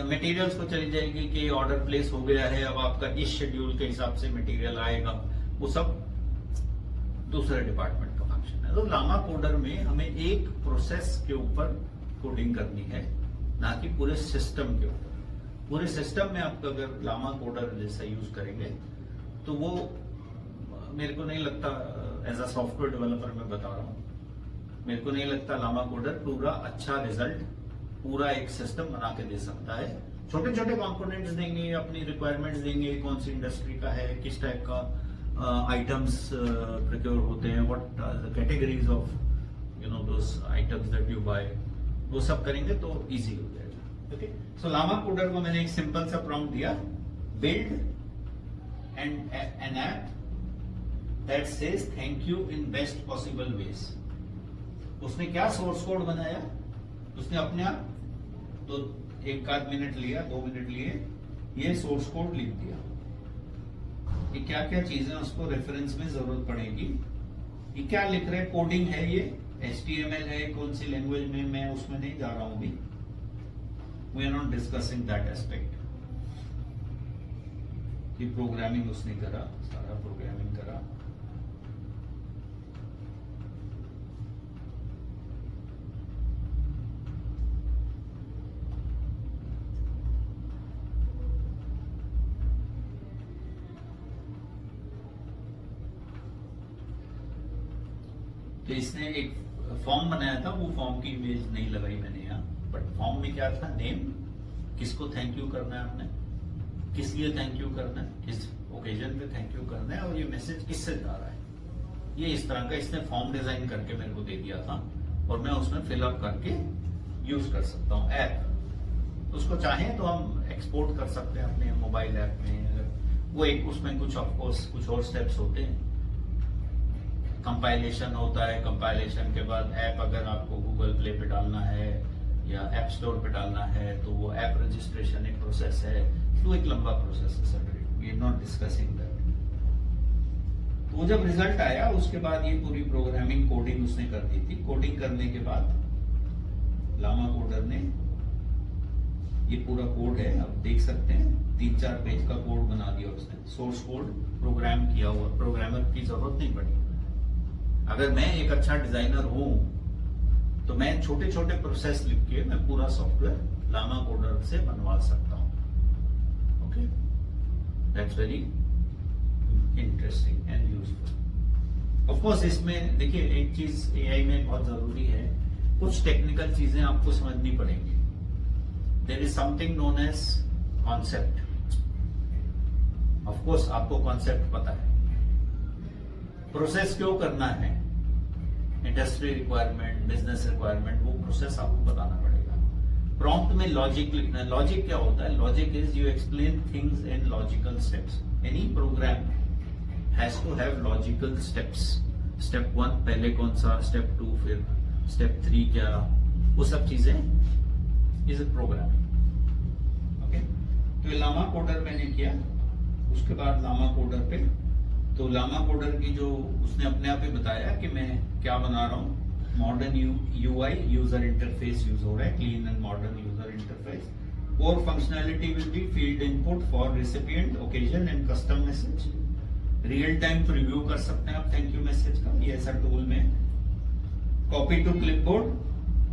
मटेरियल्स को चली जाएगी कि ऑर्डर प्लेस हो गया है, अब आपका इस शेड्यूल के हिसाब से मटेरियल आएगा, वो सब दूसरे डिपार्टमेंट का फंक्शन है। तो लामा कोडर में हमें एक प्रोसेस के ऊपर कोडिंग करनी है, ना कि पूरे सिस्टम के ऊपर। पूरे सिस्टम में आप अगर लामा कोडर जैसा यूज करेंगे तो वो मेरे को नहीं लगता, एज अ सॉफ्टवेयर डेवलपर मैं बता रहा हूं, मेरे को नहीं लगता लामा कोडर पूरा अच्छा रिजल्ट, पूरा एक सिस्टम बना के दे सकता है। छोटे छोटे कंपोनेंट्स देंगे, अपनी रिक्वायरमेंट्स देंगे, कौन सी इंडस्ट्री का है, किस टाइप का आइटम्स प्रोक्योर होते हैं, what the categories of those items that you buy, वो सब करेंगे तो इजी हो जाएगा। ओके, सो लामा कोडर को मैंने एक सिंपल सा प्रॉम्प्ट दिया, build an app that says thank you in best possible ways. उसने क्या सोर्स कोड बनाया, उसने अपने आप तो 1 मिनट लिया, 2 मिनट लिए, ये सोर्स कोड लिख दिया। ये क्या क्या चीजें उसको रेफरेंस में जरूरत पड़ेगी, ये क्या लिख रहे, कोडिंग है, ये HTML है, कौन सी लैंग्वेज में, मैं उसमें नहीं जा रहा हूं अभी, we are not discussing that aspect. ये प्रोग्रामिंग उसने करा, सारा प्रोग्रामिंग करा। तो इसने एक फॉर्म बनाया था, वो फॉर्म की इमेज नहीं लगाई मैंने यहाँ, बट फॉर्म में क्या था, नेम, किसको थैंक यू करना है आपने, किस लिए थैंक यू करना है, किस ओकेजन पे थैंक यू करना है, और ये मैसेज किससे जा रहा है, ये इस तरह का इसने फॉर्म डिजाइन करके मेरे को दे दिया था, और मैं उसमें फिलअप करके यूज कर सकता हूँ ऐप। उसको चाहें तो हम एक्सपोर्ट कर सकते हैं अपने मोबाइल ऐप में, वो एक उसमें कुछ ऑफकोर्स कुछ और स्टेप्स होते हैं, कंपाइलेशन होता है, कंपाइलेशन के बाद ऐप अगर आपको गूगल प्ले पे डालना है या ऐप स्टोर पे डालना है तो वो ऐप रजिस्ट्रेशन एक प्रोसेस है, तो एक लंबा प्रोसेस है sir, we are not discussing that. तो वो जब रिजल्ट आया उसके बाद ये पूरी प्रोग्रामिंग कोडिंग उसने कर दी थी। कोडिंग करने के बाद लामा कोडर ने ये पूरा कोड है, आप देख सकते हैं, 3-4 पेज का कोड बना दिया उसने, सोर्स कोड प्रोग्राम किया हुआ, प्रोग्रामर की जरूरत नहीं पड़ी। अगर मैं एक अच्छा डिजाइनर हूं तो मैं छोटे छोटे प्रोसेस लिख के मैं पूरा सॉफ्टवेयर लामा कोडर से बनवा सकता हूं। Okay, that's very interesting and useful. Of course इसमें देखिए एक चीज एआई में बहुत जरूरी है, कुछ टेक्निकल चीजें आपको समझनी पड़ेंगी। There is something known as concept. Of course आपको कॉन्सेप्ट पता है, प्रोसेस क्यों करना है, इंडस्ट्री रिक्वायरमेंट, बिजनेस रिक्वायरमेंट, वो प्रोसेस आपको बताना पड़ेगा। प्रॉम्प्ट में लॉजिक लिखना है। लॉजिक क्या होता है, logic is you explain things in logical steps. Any program has to have logical steps. Step 1 पहले कौन सा, स्टेप 2 फिर स्टेप 3 क्या, वो सब चीजें इज ए प्रोग्राम। ओके, तो ये लामा कोडर मैंने किया। उसके बाद लामा कोडर पे, तो लामा कोडर की जो उसने अपने आप ही बताया कि मैं क्या बना रहा हूँ, modern UI user interface use हो रहा है, clean and modern user interface, Core functionality will be field input for recipient, occasion and custom message. Real time preview कर सकते हैं आप थैंक यू मैसेज का, ये ऐसा टूल में. कॉपी टू क्लिपबोर्ड,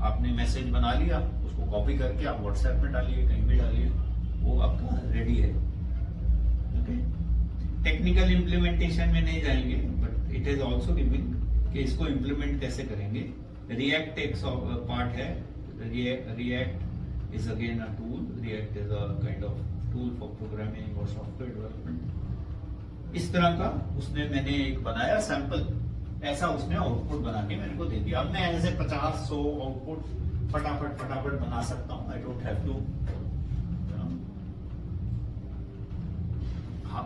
आपने मैसेज बना लिया, उसको कॉपी करके आप व्हाट्सएप में डालिए, कहीं भी डालिए, वो आपका रेडी है. ओके, टेक्निकल इम्प्लीमेंटेशन में नहीं जाएंगे, but it is also giving कि इसको इम्प्लीमेंट कैसे करेंगे. रिएक्ट एक पार्ट है. React is again a tool. React is a kind of tool for programming और सॉफ्टवेयर डेवलपमेंट. इस तरह का उसने मैंने एक बनाया सैंपल, ऐसा उसने आउटपुट बना के मेरे को दे दिया. अब मैं ऐसे 50-100 आउटपुट फटाफट बना सकता हूँ. I don't have to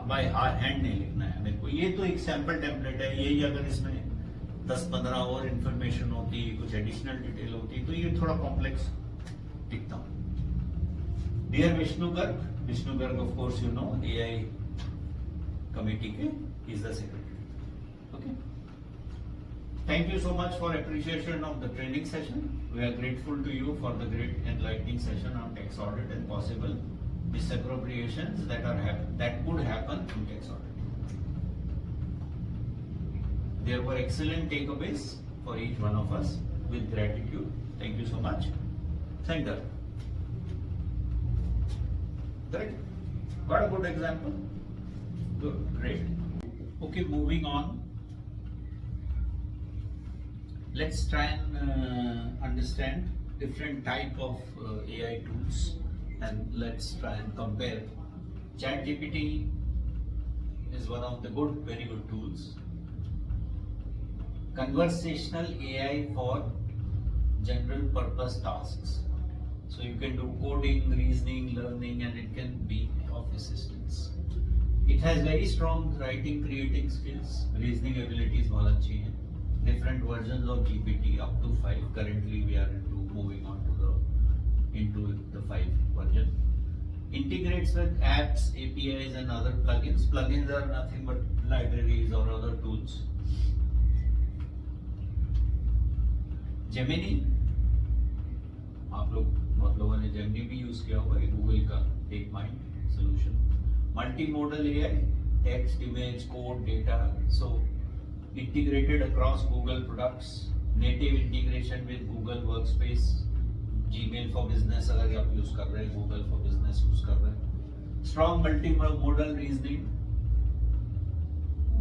by hand नहीं लिखना है मेरे को. ये तो एक सैंपल टेम्पलेट है. यही अगर इसमें 10-15 और इंफॉर्मेशन होती, कुछ एडिशनल डिटेल होती, तो ये थोड़ा कॉम्प्लेक्स दिखता हूं. Dear Vishnu Garg of course you know, AI committee के is the secretary. Okay, thank you so much for appreciation of the training session. We are grateful to you for the great enlightening session on tax audit and possible misappropriations that could happen in tax audit. There were excellent takeaways for each one of us. With gratitude, thank you so much. Center. Good. Got a good example. Good, great. Okay, moving on. Let's try and understand different type of AI tools, and let's try and compare. ChatGPT is one of the very good tools. Conversational AI for general purpose tasks. So you can do coding, reasoning, learning, and it can be of assistance. It has very strong writing, creating skills. Reasoning abilities बहुत अच्छी हैं. Different versions of GPT up to 5. Currently we are moving on into the 5 version. Integrates with apps, APIs and other plugins. Plugins are nothing but libraries or other tools. Gemini, आप लोग बहुत लोगों ने Gemini भी use किया होगा, Google का DeepMind solution. Multimodal AI, text, image, code, data. So integrated across Google products. Native integration with Google Workspace. Gmail for business अगर आप यूज कर रहे हैं, Google for business यूज कर रहे हैं. Strong multimodal reasoning.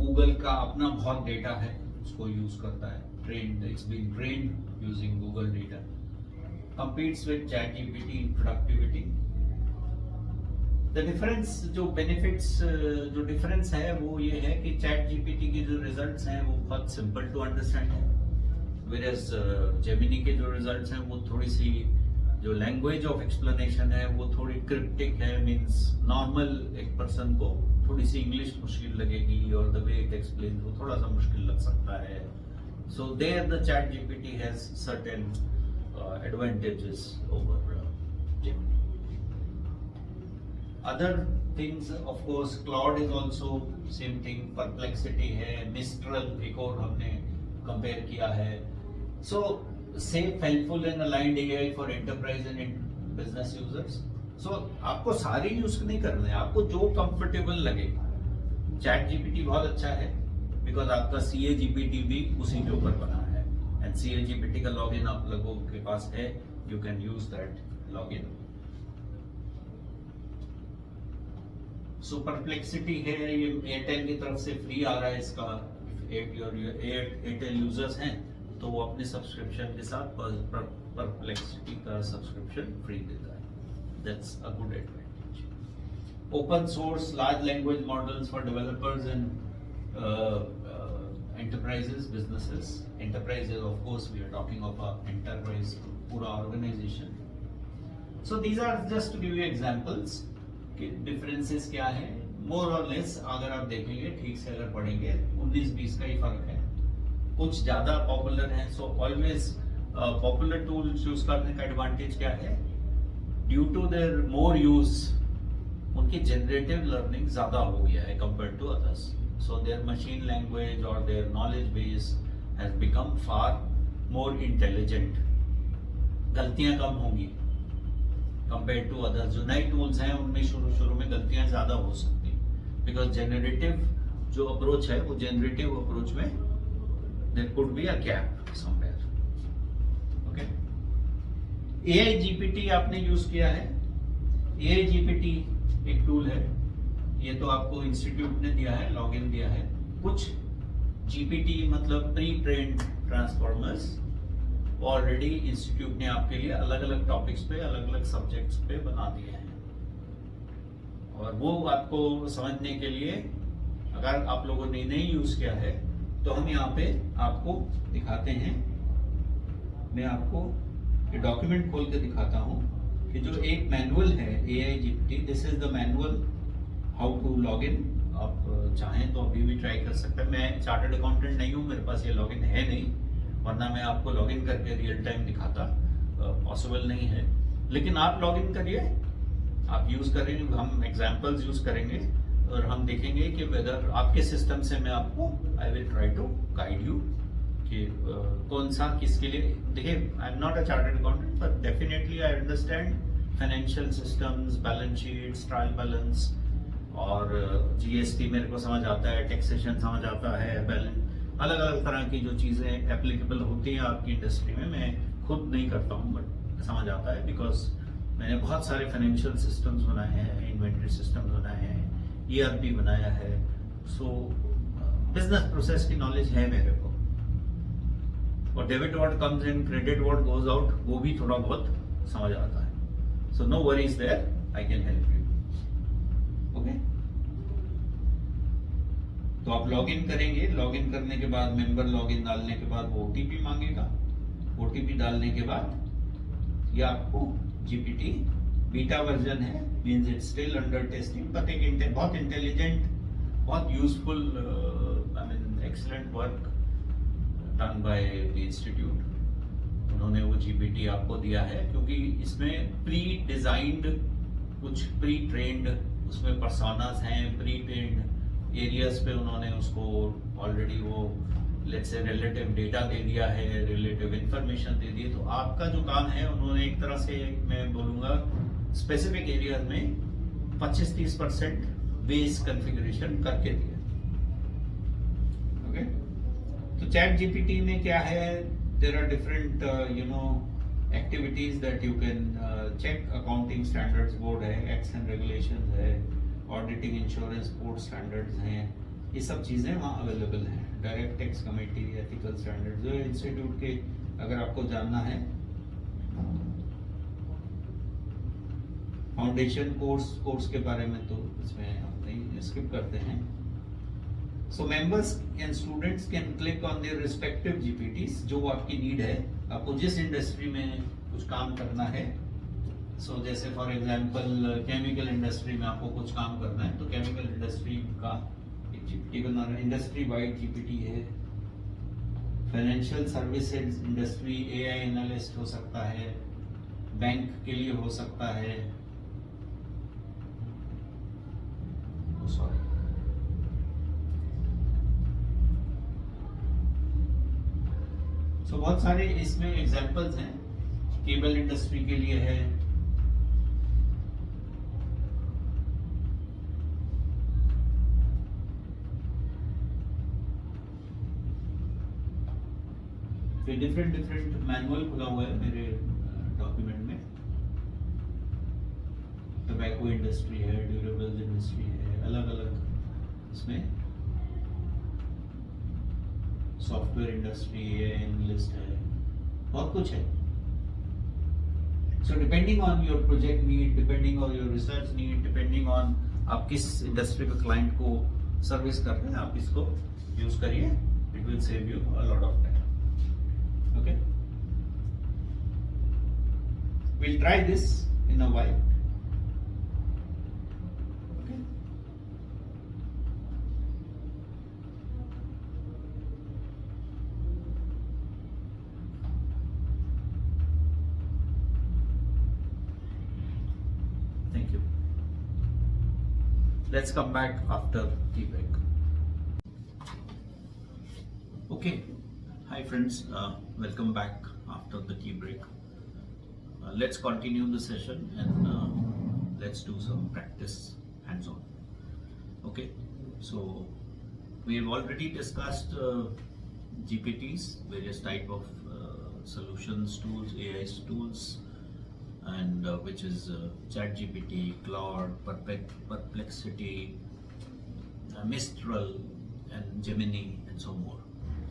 Google का अपना बहुत डेटा है, उसको यूज करता है. Trained, it's been trained using Google data. Competes with ChatGPT in productivity. The difference, जो benefits, जो difference है वो ये है कि ChatGPT के जो results हैं वो बहुत simple to understand है. Whereas Gemini के जो results हैं वो थोड़ी सी जो लैंग्वेज ऑफ एक्सप्लेनेशन है वो थोड़ी क्रिप्टिक है. मींस नॉर्मल एक पर्सन को थोड़ी सी इंग्लिश मुश्किल लगेगी और द वे इट एक्सप्लेन वो थोड़ा सा मुश्किल लग सकता है. So there the ChatGPT has certain advantages over Gemini. Other things of course Claude is also same thing. Perplexity है, मिस्ट्रल एक और हमने कंपेयर किया है. सो safe, helpful and aligned AI for enterprise and business users. So आपको सारे use नहीं करने हैं, आपको जो कंफर्टेबल लगे. ChatGPT बहुत अच्छा है बिकॉज आपका CAGPT भी उसी के ऊपर बना है, एंड CAGPT का लॉगिन आप लोगों के पास है. You can use that login. So perplexity है, ये एयरटेल की तरफ से फ्री आ रहा है. इसका एयरटेल यूजर्स हैं तो वो अपने सब्सक्रिप्शन के साथ परप्लेक्सिटी का सब्सक्रिप्शन फ्री देता है. That's a good advantage. Open source large language models for developers and enterprises, businesses. Enterprises, of course, we are talking of a enterprise, पूरा organization. So these are just to give you examples कि differences क्या है. More or less अगर आप देखेंगे ठीक से अगर पढ़ेंगे 19-20 का ही फर्क है. कुछ ज्यादा पॉपुलर है. So always popular tools use करने का एडवांटेज क्या है? Due to their more use उनकी जनरेटिव लर्निंग ज्यादा हो गया है compare to others. So their machine language और their knowledge base has become far more intelligent. गलतियां कम होंगी कंपेयर टू अदर जो नए टूल्स हैं उनमें शुरू में गलतियां ज्यादा हो सकती हैं, बिकॉज जेनरेटिव जो अप्रोच है वो जेनरेटिव अप्रोच में there could be a gap somewhere. Okay, AI GPT आपने यूज किया है. AI GPT एक टूल है, ये तो आपको इंस्टीट्यूट ने दिया है, लॉगिन दिया है. कुछ GPT मतलब pre trained transformers already institute ने आपके लिए अलग अलग टॉपिक्स पे अलग अलग सब्जेक्ट्स पे बना दिए हैं, और वो आपको समझने के लिए अगर आप लोगों ने नहीं यूज किया है तो हम यहाँ पे आपको दिखाते हैं. मैं आपको ये डॉक्यूमेंट खोल के दिखाता हूँ कि जो एक मैनुअल है AI GPT, this is the manual how to log in. आप चाहें तो अभी भी ट्राई कर सकते हैं. मैं चार्टर्ड अकाउंटेंट नहीं हूँ, मेरे पास ये लॉगिन है नहीं, वरना मैं आपको लॉगिन करके रियल टाइम दिखाता. पॉसिबल नहीं है, लेकिन आप लॉगिन करिए, आप यूज करेंगे, हम एग्जांपल्स यूज करेंगे और हम देखेंगे कि वेदर आपके सिस्टम से मैं आपको I will try to guide you कि कौन सा किसके लिए. देखिए, I am not a chartered accountant, but definitely I understand financial systems, balance sheets, trial balance और GST मेरे को समझ आता है, टैक्सेशन समझ आता है, बैलेंस, अलग अलग तरह की जो चीज़ें एप्लीकेबल होती हैं आपकी इंडस्ट्री में. मैं खुद नहीं करता हूँ बट समझ आता है, बिकॉज मैंने बहुत सारे फाइनेंशियल सिस्टम्स बनाए हैं, इन्वेंट्री सिस्टम्स बनाए हैं, ERP बनाया है. सो बिजनेस प्रोसेस की नॉलेज है मेरे को, और debit what comes in, credit what goes out, वो भी थोड़ा बहुत समझ आता है. So no worries there, I can help you. Okay, तो आप लॉगिन करेंगे. लॉगिन करने के बाद मेंबर लॉगिन डालने के बाद वो OTP मांगेगा. OTP डालने के बाद ये आपको GPT बीटा वर्जन है, means it's still under testing, but एक बहुत इंटेलिजेंट, बहुत useful, I mean excellent work done by the institute. उन्होंने वो GPT आपको दिया है क्योंकि इसमें प्री डिजाइंड, कुछ प्री ट्रेन्ड उसमें पर्सोनास हैं, प्री ट्रेन्ड एरियाज पे उन्होंने उसको ऑलरेडी वो लेट्स से रिलेटिव डेटा दे दिया है, रिलेटिव इंफॉर्मेशन दे दी है. तो आपका जो काम है उन्होंने एक तरह से, मैं बोलूँगा, स्पेसिफिक एरियाज में 25-30% बेस कॉन्फ़िगरेशन करके दिया. ओके, तो चैट GPT में क्या है, there are different activities that you can check. Accounting standards board है, एक्ट्स एंड रेगुलेशंस है, ऑडिटिंग इंश्योरेंस बोर्ड स्टैंडर्ड्स हैं, ये सब चीज़ें वहाँ अवेलेबल हैं. Direct tax committee, ethical standards, जो इंस्टीट्यूट के अगर आपको जानना है, फाउंडेशन कोर्स के बारे में तो इसमें हम नहीं, स्किप करते हैं. So members and students can click on their respective GPTs, जो आपकी नीड है, आपको जिस इंडस्ट्री में कुछ काम करना है. सो जैसे फॉर एग्जांपल केमिकल इंडस्ट्री में आपको कुछ काम करना है, तो केमिकल इंडस्ट्री का एक GPT बना रहा है, इंडस्ट्री वाइड GPT है. Financial services industry AI analyst हो सकता है, बैंक के लिए हो सकता है, सॉरी, सो बहुत सारे इसमें एग्जांपल्स हैं. केबल इंडस्ट्री के लिए है, फिर डिफरेंट मैनुअल खुला हुआ है मेरे डॉक्यूमेंट में. टोबैको इंडस्ट्री है, ड्यूरेबल्स इंडस्ट्री है, अलग अलग इसमें सॉफ्टवेयर इंडस्ट्री है, एनालिस्ट है, बहुत कुछ है. So depending on your project need, depending on your research need, depending on आप किस इंडस्ट्री के क्लाइंट को सर्विस कर रहे हैं, आप इसको यूज करिए. It will save you a lot of time. Okay, we'll try this in a while. Okay, thank you. Let's come back after the break. Okay. Hi friends, welcome back after the tea break. let's continue the session and let's do some practice hands-on. Okay, so we have already discussed GPTs, various type of solutions tools, AI tools, and which is ChatGPT, Claude, Perplexity, Mistral, and Gemini, and so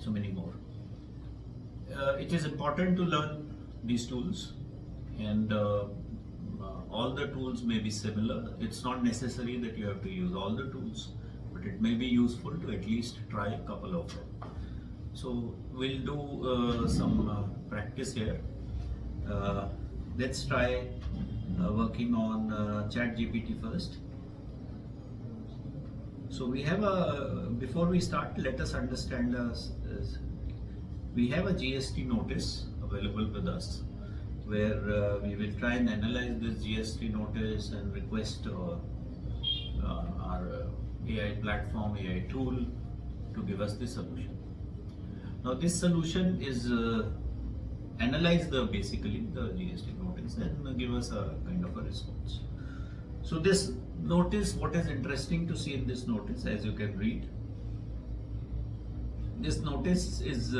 many more. It is important to learn these tools, and all the tools may be similar. It's not necessary that you have to use all the tools, but it may be useful to at least try a couple of them. So we'll do some practice here. Let's try working on ChatGPT first. So we have before we start, let us understand we have a GST notice available with us, where we will try and analyze this GST notice and request our AI platform, AI tool to give us the solution. Now this solution is analyze basically the GST notice and give us a kind of a response. So this notice, what is interesting to see in this notice, as you can read, this notice is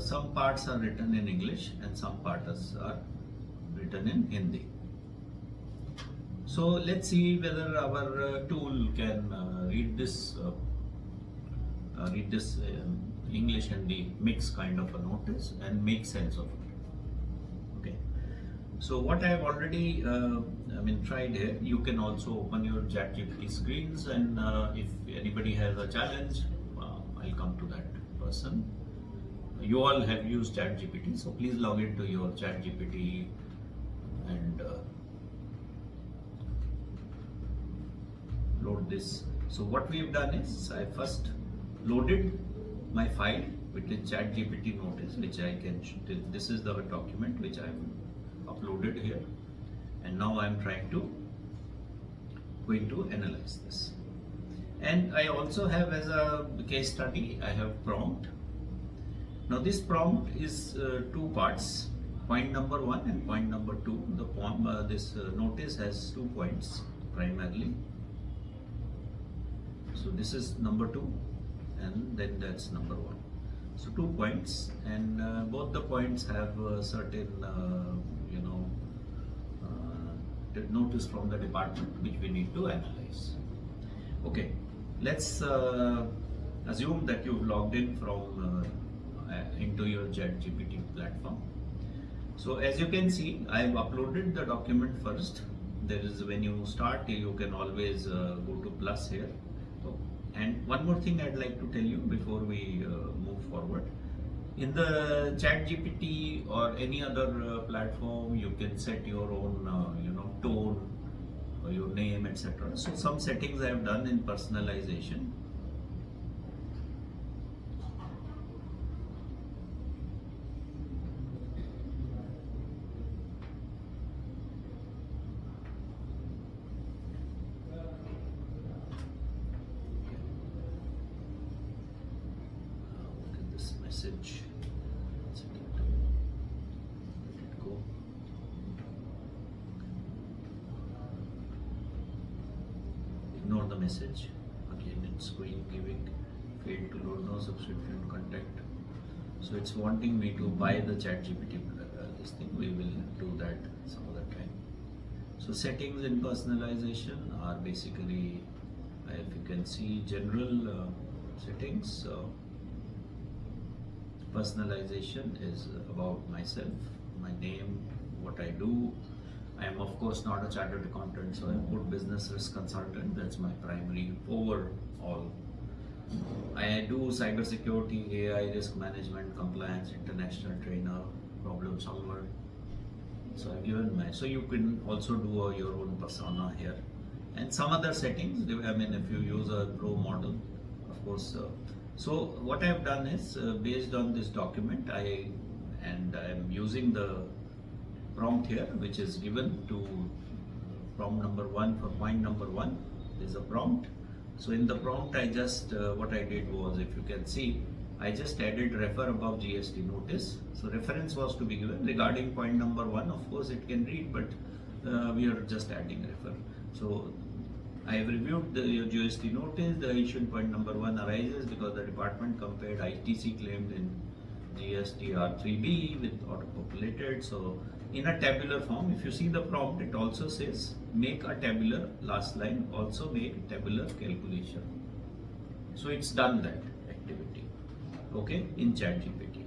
some parts are written in English and some parts are written in Hindi. So let's see whether our tool can read this English and the mix kind of a notice and make sense of it. Okay. So what I have already tried here, you can also open your ChatGPT screens, and if anybody has a challenge, I'll come to that person. You all have used ChatGPT, so please log into your ChatGPT and load this. So what we have done is, I first loaded my file, which is ChatGPT notice, which I can, this is the document which I have uploaded here, and now I am going to analyze this. And I also have, as a case study, I have prompt. Now this prompt is two parts, point number 1 and point number 2. This notice has 2 points primarily. So this is number 2, and then that's number 1. So 2 points, and both the points have certain notice from the department which we need to analyze. Okay, let's assume that you've logged in from into your ChatGPT platform. So as you can see, I've uploaded the document first. There is, when you start, you can always go to plus here. And one more thing I'd like to tell you before we move forward. In the ChatGPT or any other platform, you can set your own tone, or your name, etc. So some settings I have done in personalization. Message, let it go. Ignore the message. Again, it's giving failed to load, no subscription contact. So it's wanting me to buy the ChatGPT this thing. We will do that some other time. So settings in personalization are basically, if you can see, general settings. Personalization is about myself, my name, what I do. I am of course not a chartered accountant, so I put business risk consultant. That's my primary overall. I do cybersecurity, AI, risk management, compliance, international trainer, problem solver. So I've given so you can also do your own persona here. And some other settings, if you use a pro model, of course. So what I have done is, based on this document, I am using the prompt here, which is given to prompt number 1 for point number 1 is a prompt. So in the prompt, I just what I did was, if you can see, I just added refer above GST notice. So reference was to be given regarding point number 1. Of course, it can read, but we are just adding refer. So I have reviewed the GST notice. The issue point number 1 arises because the department compared ITC claimed in GST R3B with auto-populated. So in a tabular form, if you see the prompt, it also says make a tabular, last line, also make tabular calculation. So it's done that activity, okay, in ChatGPT.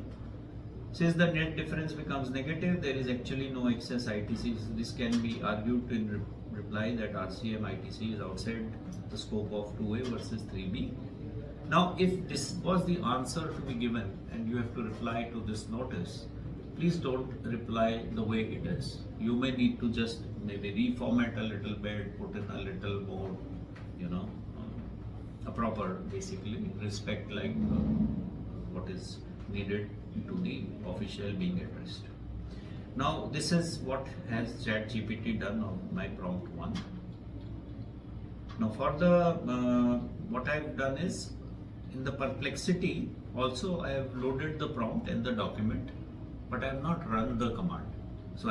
Says the net difference becomes negative, there is actually no excess ITC. This can be argued in reply that RCM ITC is outside the scope of 2A versus 3B. Now, if this was the answer to be given and you have to reply to this notice, please don't reply the way it is. You may need to just maybe reformat a little bit, put in a little more, a proper, basically, respect like what is needed to the official being addressed. Now, this is what has ChatGPT done on my prompt 1. Now, for the what I've done is, in the Perplexity, also I have loaded the prompt and the document, but I have not run the command. So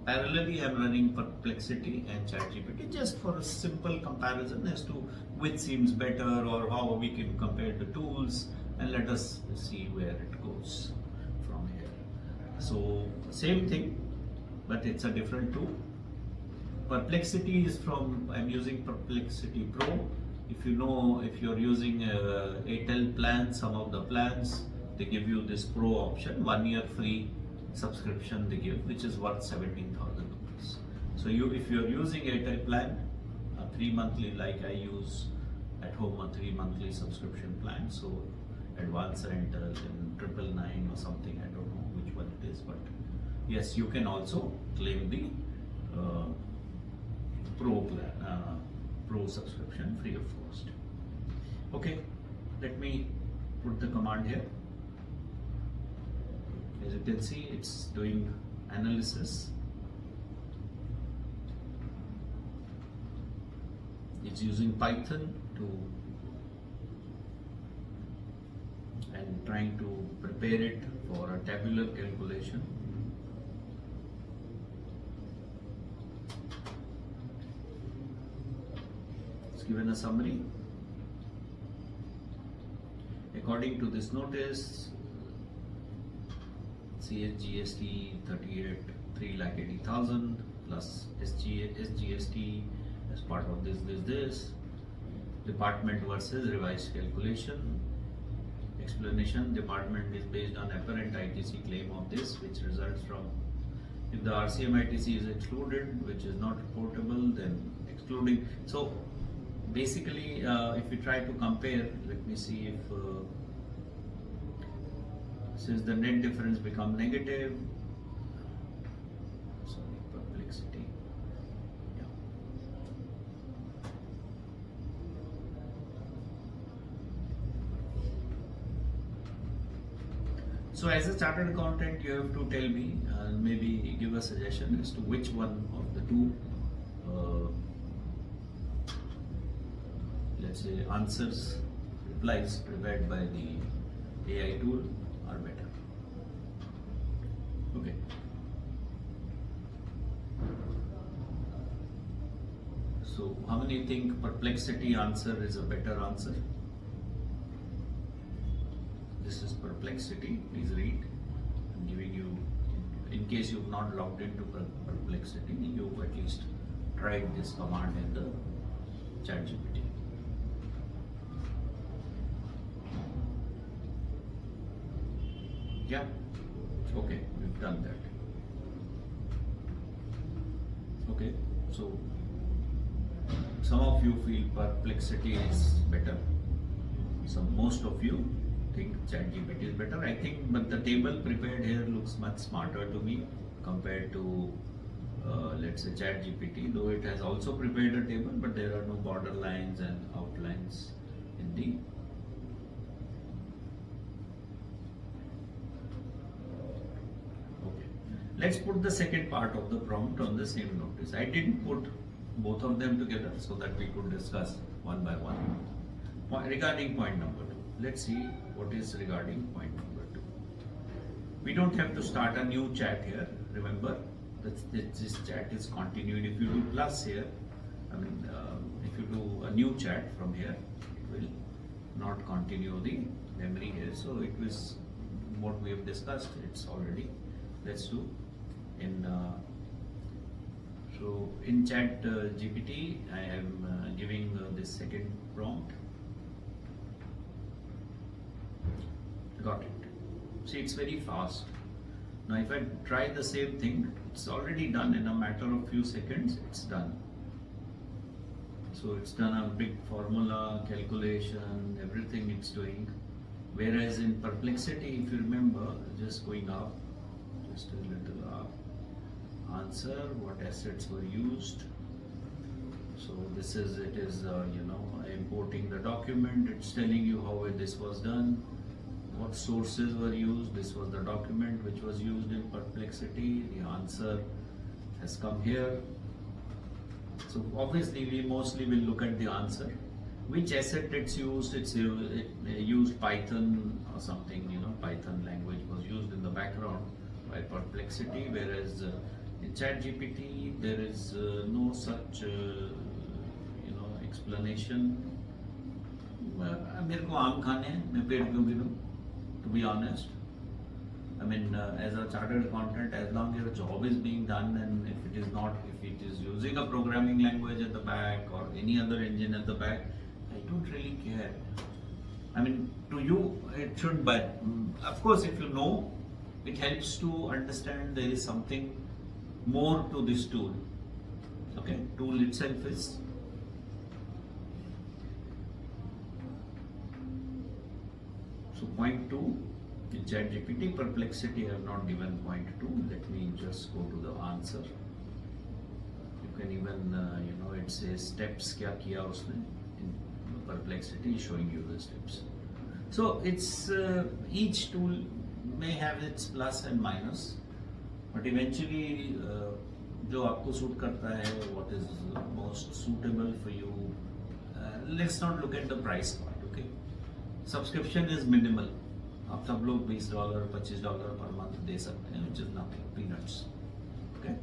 parallelly I'm running Perplexity and ChatGPT just for a simple comparison as to which seems better or how we can compare the tools, and let us see where it goes from here. So same thing, but it's a different tool. Perplexity is I'm using Perplexity Pro. If you're using Airtel plan, some of the plans, they give you this Pro option, 1 year free subscription they give, which is worth 17,000 rupees. So if you're using Airtel plan, a 3 monthly, like I use at home, a 3 monthly subscription plan, so advance rental in 999 or something, I don't know which one it is, but yes, you can also claim the Pro plan, Pro subscription free of cost. Okay, let me put the command here. As you can see, it's doing analysis. It's using Python and trying to prepare it for a tabular calculation. It's given a summary. According to this notice, CSGST 3,80,000 plus SGST as part of this department versus revised calculation. Explanation: department is based on apparent ITC claim of this, which results from if the RCM ITC is excluded, which is not reportable, then excluding. So basically, if we try to compare, let me see if since the net difference become negative. Sorry, Perplexity. Yeah. So as a chartered accountant, you have to tell me, maybe give a suggestion as to which one of the two, let's say, answers, replies prepared by the AI tool are better. Okay. So how many think Perplexity answer is a better answer? This is Perplexity. Please read. I'm giving you, in case you've not logged into Perplexity, you've at least tried this command in the ChatGPT. Yeah, okay, we've done that. Okay, so some of you feel Perplexity is better. Most of you think ChatGPT is better. I think, but the table prepared here looks much smarter to me compared to, let's say, ChatGPT. Though it has also prepared a table, but there are no border lines and outlines in the. Let's put the second part of the prompt on the same notice. I didn't put both of them together so that we could discuss one by one. Regarding point number 2, let's see what is regarding point number 2. We don't have to start a new chat here. Remember, this chat is continued. If you do plus here, if you do a new chat from here, it will not continue the memory here. So it was what we have discussed. It's already. Let's do in. So in chat GPT, I am giving this second prompt. Got it. See, it's very fast. Now if I try the same thing, it's already done in a matter of few seconds, it's done. So it's done a big formula, calculation, everything it's doing. Whereas in Perplexity, if you remember, just going up, just a little up, answer, what assets were used. So this is, it is, importing the document, it's telling you how this was done. What sources were used? This was the document which was used in Perplexity. The answer has come here. So obviously we mostly will look at the answer. Which asset it's used? It used Python or something, Python language was used in the background by Perplexity, whereas in ChatGPT there is no such explanation. मेरे को आम खाने हैं, मैं पेड़ क्यों गिरूं? To be honest, as a chartered accountant, as long as a job is being done, and if it is using a programming language at the back or any other engine at the back, I don't really care. To you, it should, but of course, if you know, it helps to understand there is something more to this tool. Okay, tool itself is. So point 2, in ChatGPT, Perplexity I have not given point 2. Let me just go to the answer. You can even, it says steps kya kiya usne. In Perplexity is showing you the steps. So it's, each tool may have its plus and minus, but eventually, जो आपको suit करता है, what is most suitable for you. Let's not look at the price part. Subscription is minimal. आप सब लोग $20, $25 per month दे सकते हैं, which is nothing, peanuts. Okay?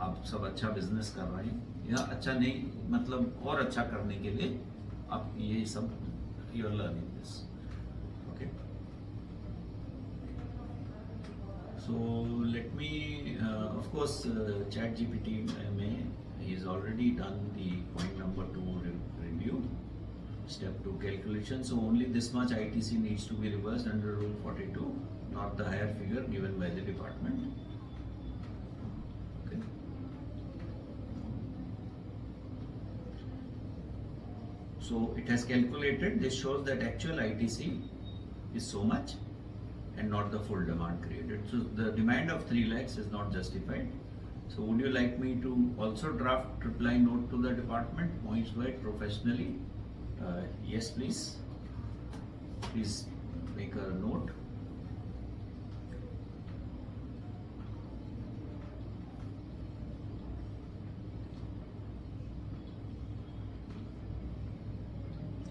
आप सब अच्छा बिजनेस कर रहे हैं, या अच्छा नहीं, मतलब और अच्छा करने के लिए आप ये सब you are learning this. Okay? So let me, of course, ChatGPT में he's already done the point number 2 review. Step 2 calculation. So only this much ITC needs to be reversed under Rule 42, not the higher figure given by the department. Okay. So it has calculated. This shows that actual ITC is so much and not the full demand created. So the demand of 3 lakhs is not justified. So would you like me to also draft reply note to the department, points wide professionally? Yes, please. Please make a note.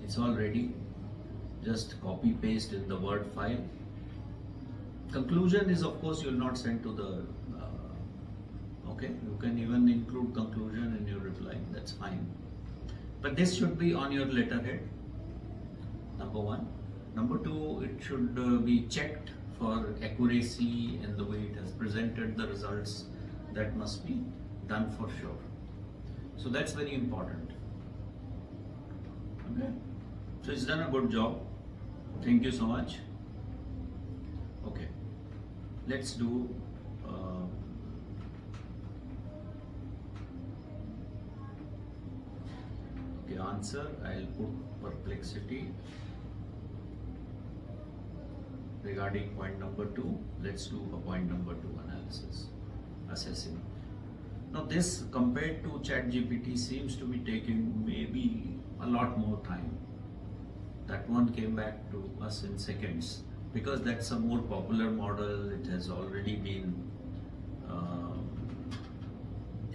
It's all ready. Just copy paste in the Word file. Conclusion is, of course, you will not send to the. Okay, you can even include conclusion in your reply. That's fine. But this should be on your letterhead, number 1. Number 2, it should be checked for accuracy and the way it has presented the results. That must be done for sure. So that's very important. Okay. So it's done a good job. Thank you so much. Okay. Let's do answer. I'll put Perplexity regarding point number 2. Let's do a point number 2 analysis, assessing. Now this compared to ChatGPT seems to be taking maybe a lot more time. That one came back to us in seconds because that's a more popular model. It has already been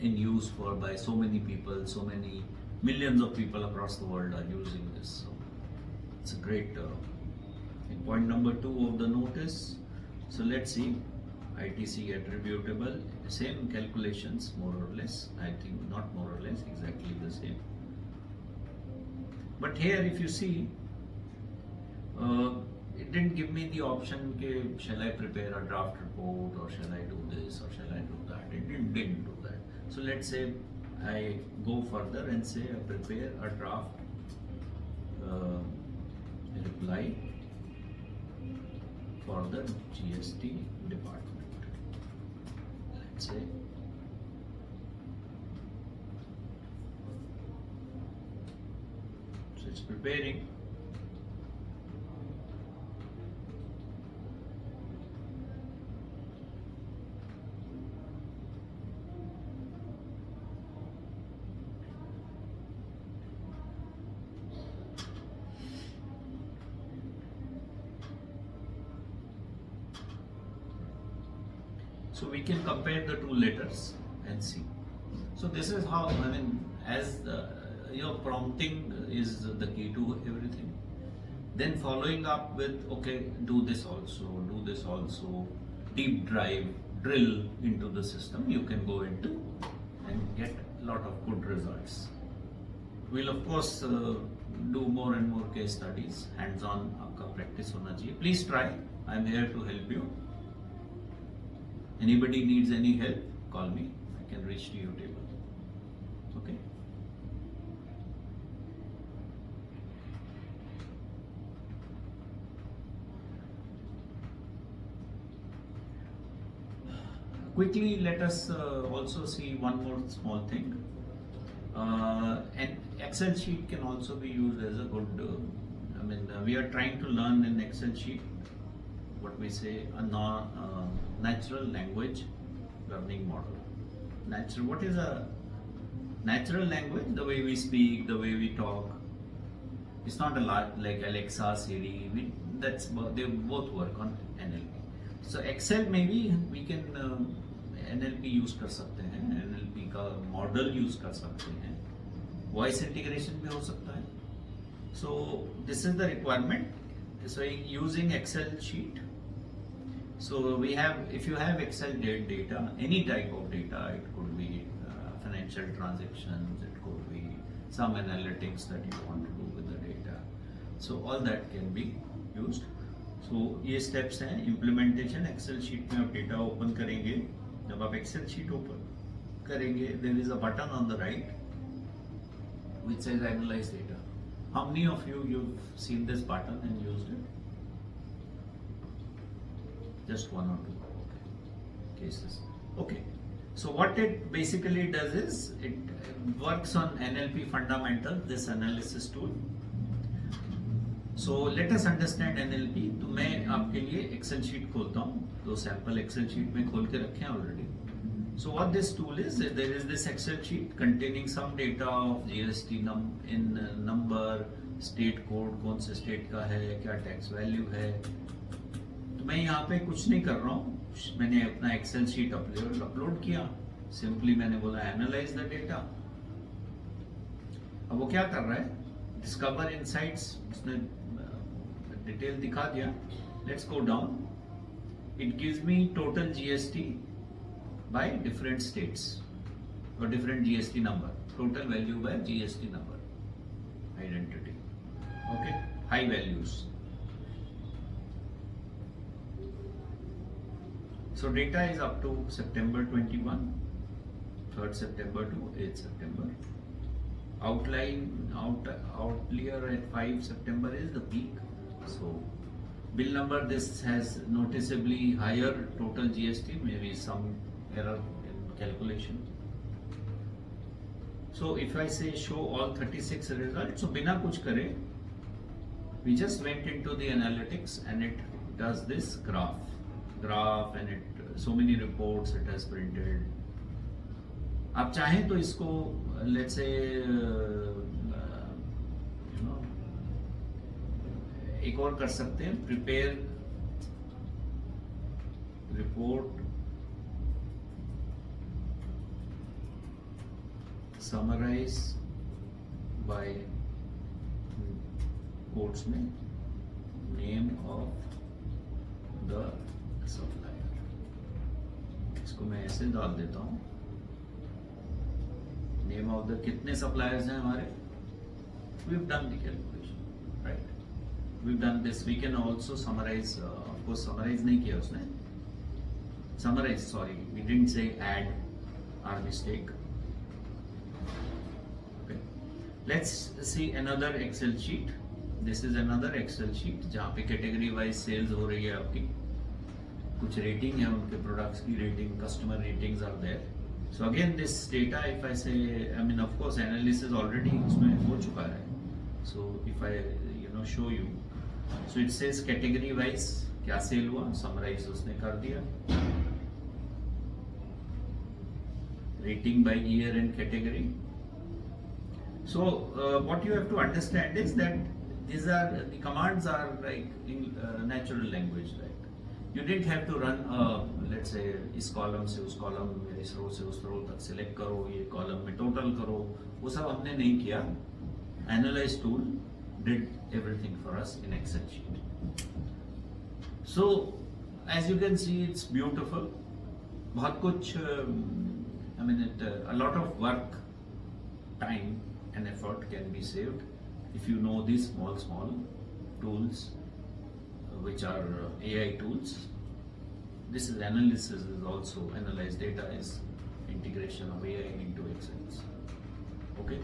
in use by so many people, so many millions of people across the world are using this. So it's a great Point number 2 of the notice. So let's see, ITC attributable, same calculations more or less, I think not more or less, exactly the same. But here if you see, it didn't give me the option ke, shall I prepare a draft report or shall I do this or shall I do that. It didn't do that. So let's say I go further and say I prepare a draft reply for the GST department. Let's say so it's preparing. So we can compare the two letters and see. So this is how, I mean, as your prompting is the key to everything. Then following up with, okay, do this also, deep dive, drill into the system, you can go into and get a lot of good results. We'll of course do more and more case studies, hands-on आपका practice होना चाहिए. Please try. I'm here to help you. Anybody needs any help, call me. I can reach to your table. Okay. Quickly, let us also see one more small thing. An Excel sheet can also be used as a good. We are trying to learn in Excel sheet what we say a natural language learning model. What is a natural language? The way we speak, the way we talk. It's not a lot like Alexa, Siri. They both work on NLP. So Excel maybe we can NLP use कर सकते हैं, NLP का model use कर सकते हैं, voice integration भी हो सकता है. So this is the requirement. So using Excel sheet. So we have, if you have Excel data, any type of data, it could be financial transactions, it could be some analytics that you want to do with the data. So all that can be used. So ये steps हैं implementation. Excel sheet में आप data open करेंगे. जब आप Excel sheet open करेंगे, there is a button on the right which says analyze data. How many of you've seen this button and used it? Just one or two cases. Okay. So what it basically does is it works on NLP fundamentals, this analysis tool. So let us understand NLP. तो मैं आपके लिए Excel sheet खोलता हूँ. दो sample Excel sheet में खोल के रखे हैं already. So what this tool is, there is this Excel sheet containing some data of GST number, state code, कौन से state का है, क्या tax value है. मैं यहाँ पे कुछ नहीं कर रहा हूँ, मैंने अपना एक्सेल शीट अपलोड किया, सिंपली मैंने बोला एनालाइज द डेटा. अब वो क्या कर रहा है, डिस्कवर इनसाइट्स, उसने डिटेल दिखा दिया. Let's go down. It gives me total GST by different states और different GST number, total value by GST number, identity. Okay, high values. So data is up to September 21, 3rd September to 8th September. Outlier at 5 September is the peak. So bill number, this has noticeably higher total GST, maybe some error in calculation. So if I say show all 36 results, so बिना कुछ करे, we just went into the analytics and it does this graph and it so many reports it has printed. आप चाहें तो इसको let's say एक और कर सकते हैं, prepare report summarize by quotes में name of इसको मैं ऐसे डाल देता हूँ. नेम ऑफ द कितने सप्लायर्स हैं हमारे. We've done the calculation, right? We've done this. We can also summarize. Of course, summarize नहीं किया उसने. Summarize. Sorry, we didn't say add. Our mistake. Okay. Let's see another Excel sheet. This is another Excel sheet जहाँ पे category wise sales हो रही है आपकी. कुछ rating है उनके products की rating, customer ratings are there. So again, this data, if I say, I mean, of course, analysis already उसमें हो चुका है. So if I show you, so it says category wise क्या सेल हुआ, summarize उसने कर दिया. Rating by year and category. So what you have to understand is that these are the commands are like in natural language, right? You didn't have to run let's say इस column से उस column में, इस रो से उस रो तक select करो, ये कॉलम में टोटल करो, वो सब हमने नहीं किया. Analyze tool did everything for us in Excel sheet. So as you can see, it's beautiful. बहुत कुछ I mean a lot of work, time and effort can be saved if you know these small tools which are AI tools. This is analysis, is also analyze data, is integration of AI into Excel. Okay.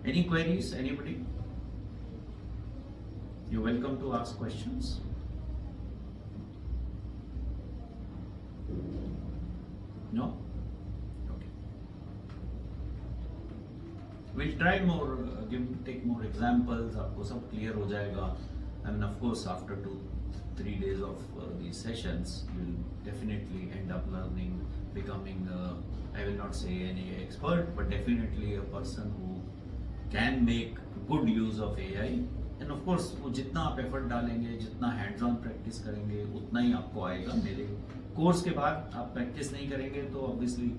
Any queries, anybody? You're welcome to ask questions. No? Okay. We'll try more, take more examples. आपको सब clear हो जाएगा. I mean, of course, after 2-3 days of these sessions, you'll definitely end up learning, becoming, I will not say any expert, but definitely a person who can make good use of AI. And of course, वो जितना आप effort डालेंगे, जितना hands on practice करेंगे, उतना ही आपको आएगा. मेरे कोर्स के बाद आप practice नहीं करेंगे तो obviously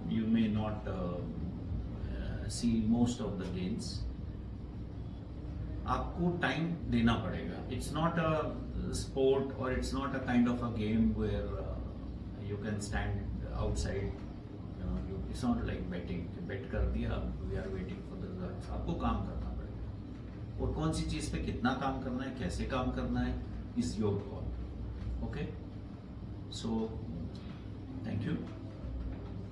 you may not see most of the gains. आपको time देना पड़ेगा. It's not a sport or it's not a kind of a game where you can stand outside. It's not like betting. Bet कर दिया, we are waiting for the results. आपको काम करना पड़ेगा. और कौन सी चीज़ पे कितना काम करना है, कैसे काम करना है, is your call. Okay? So, thank you.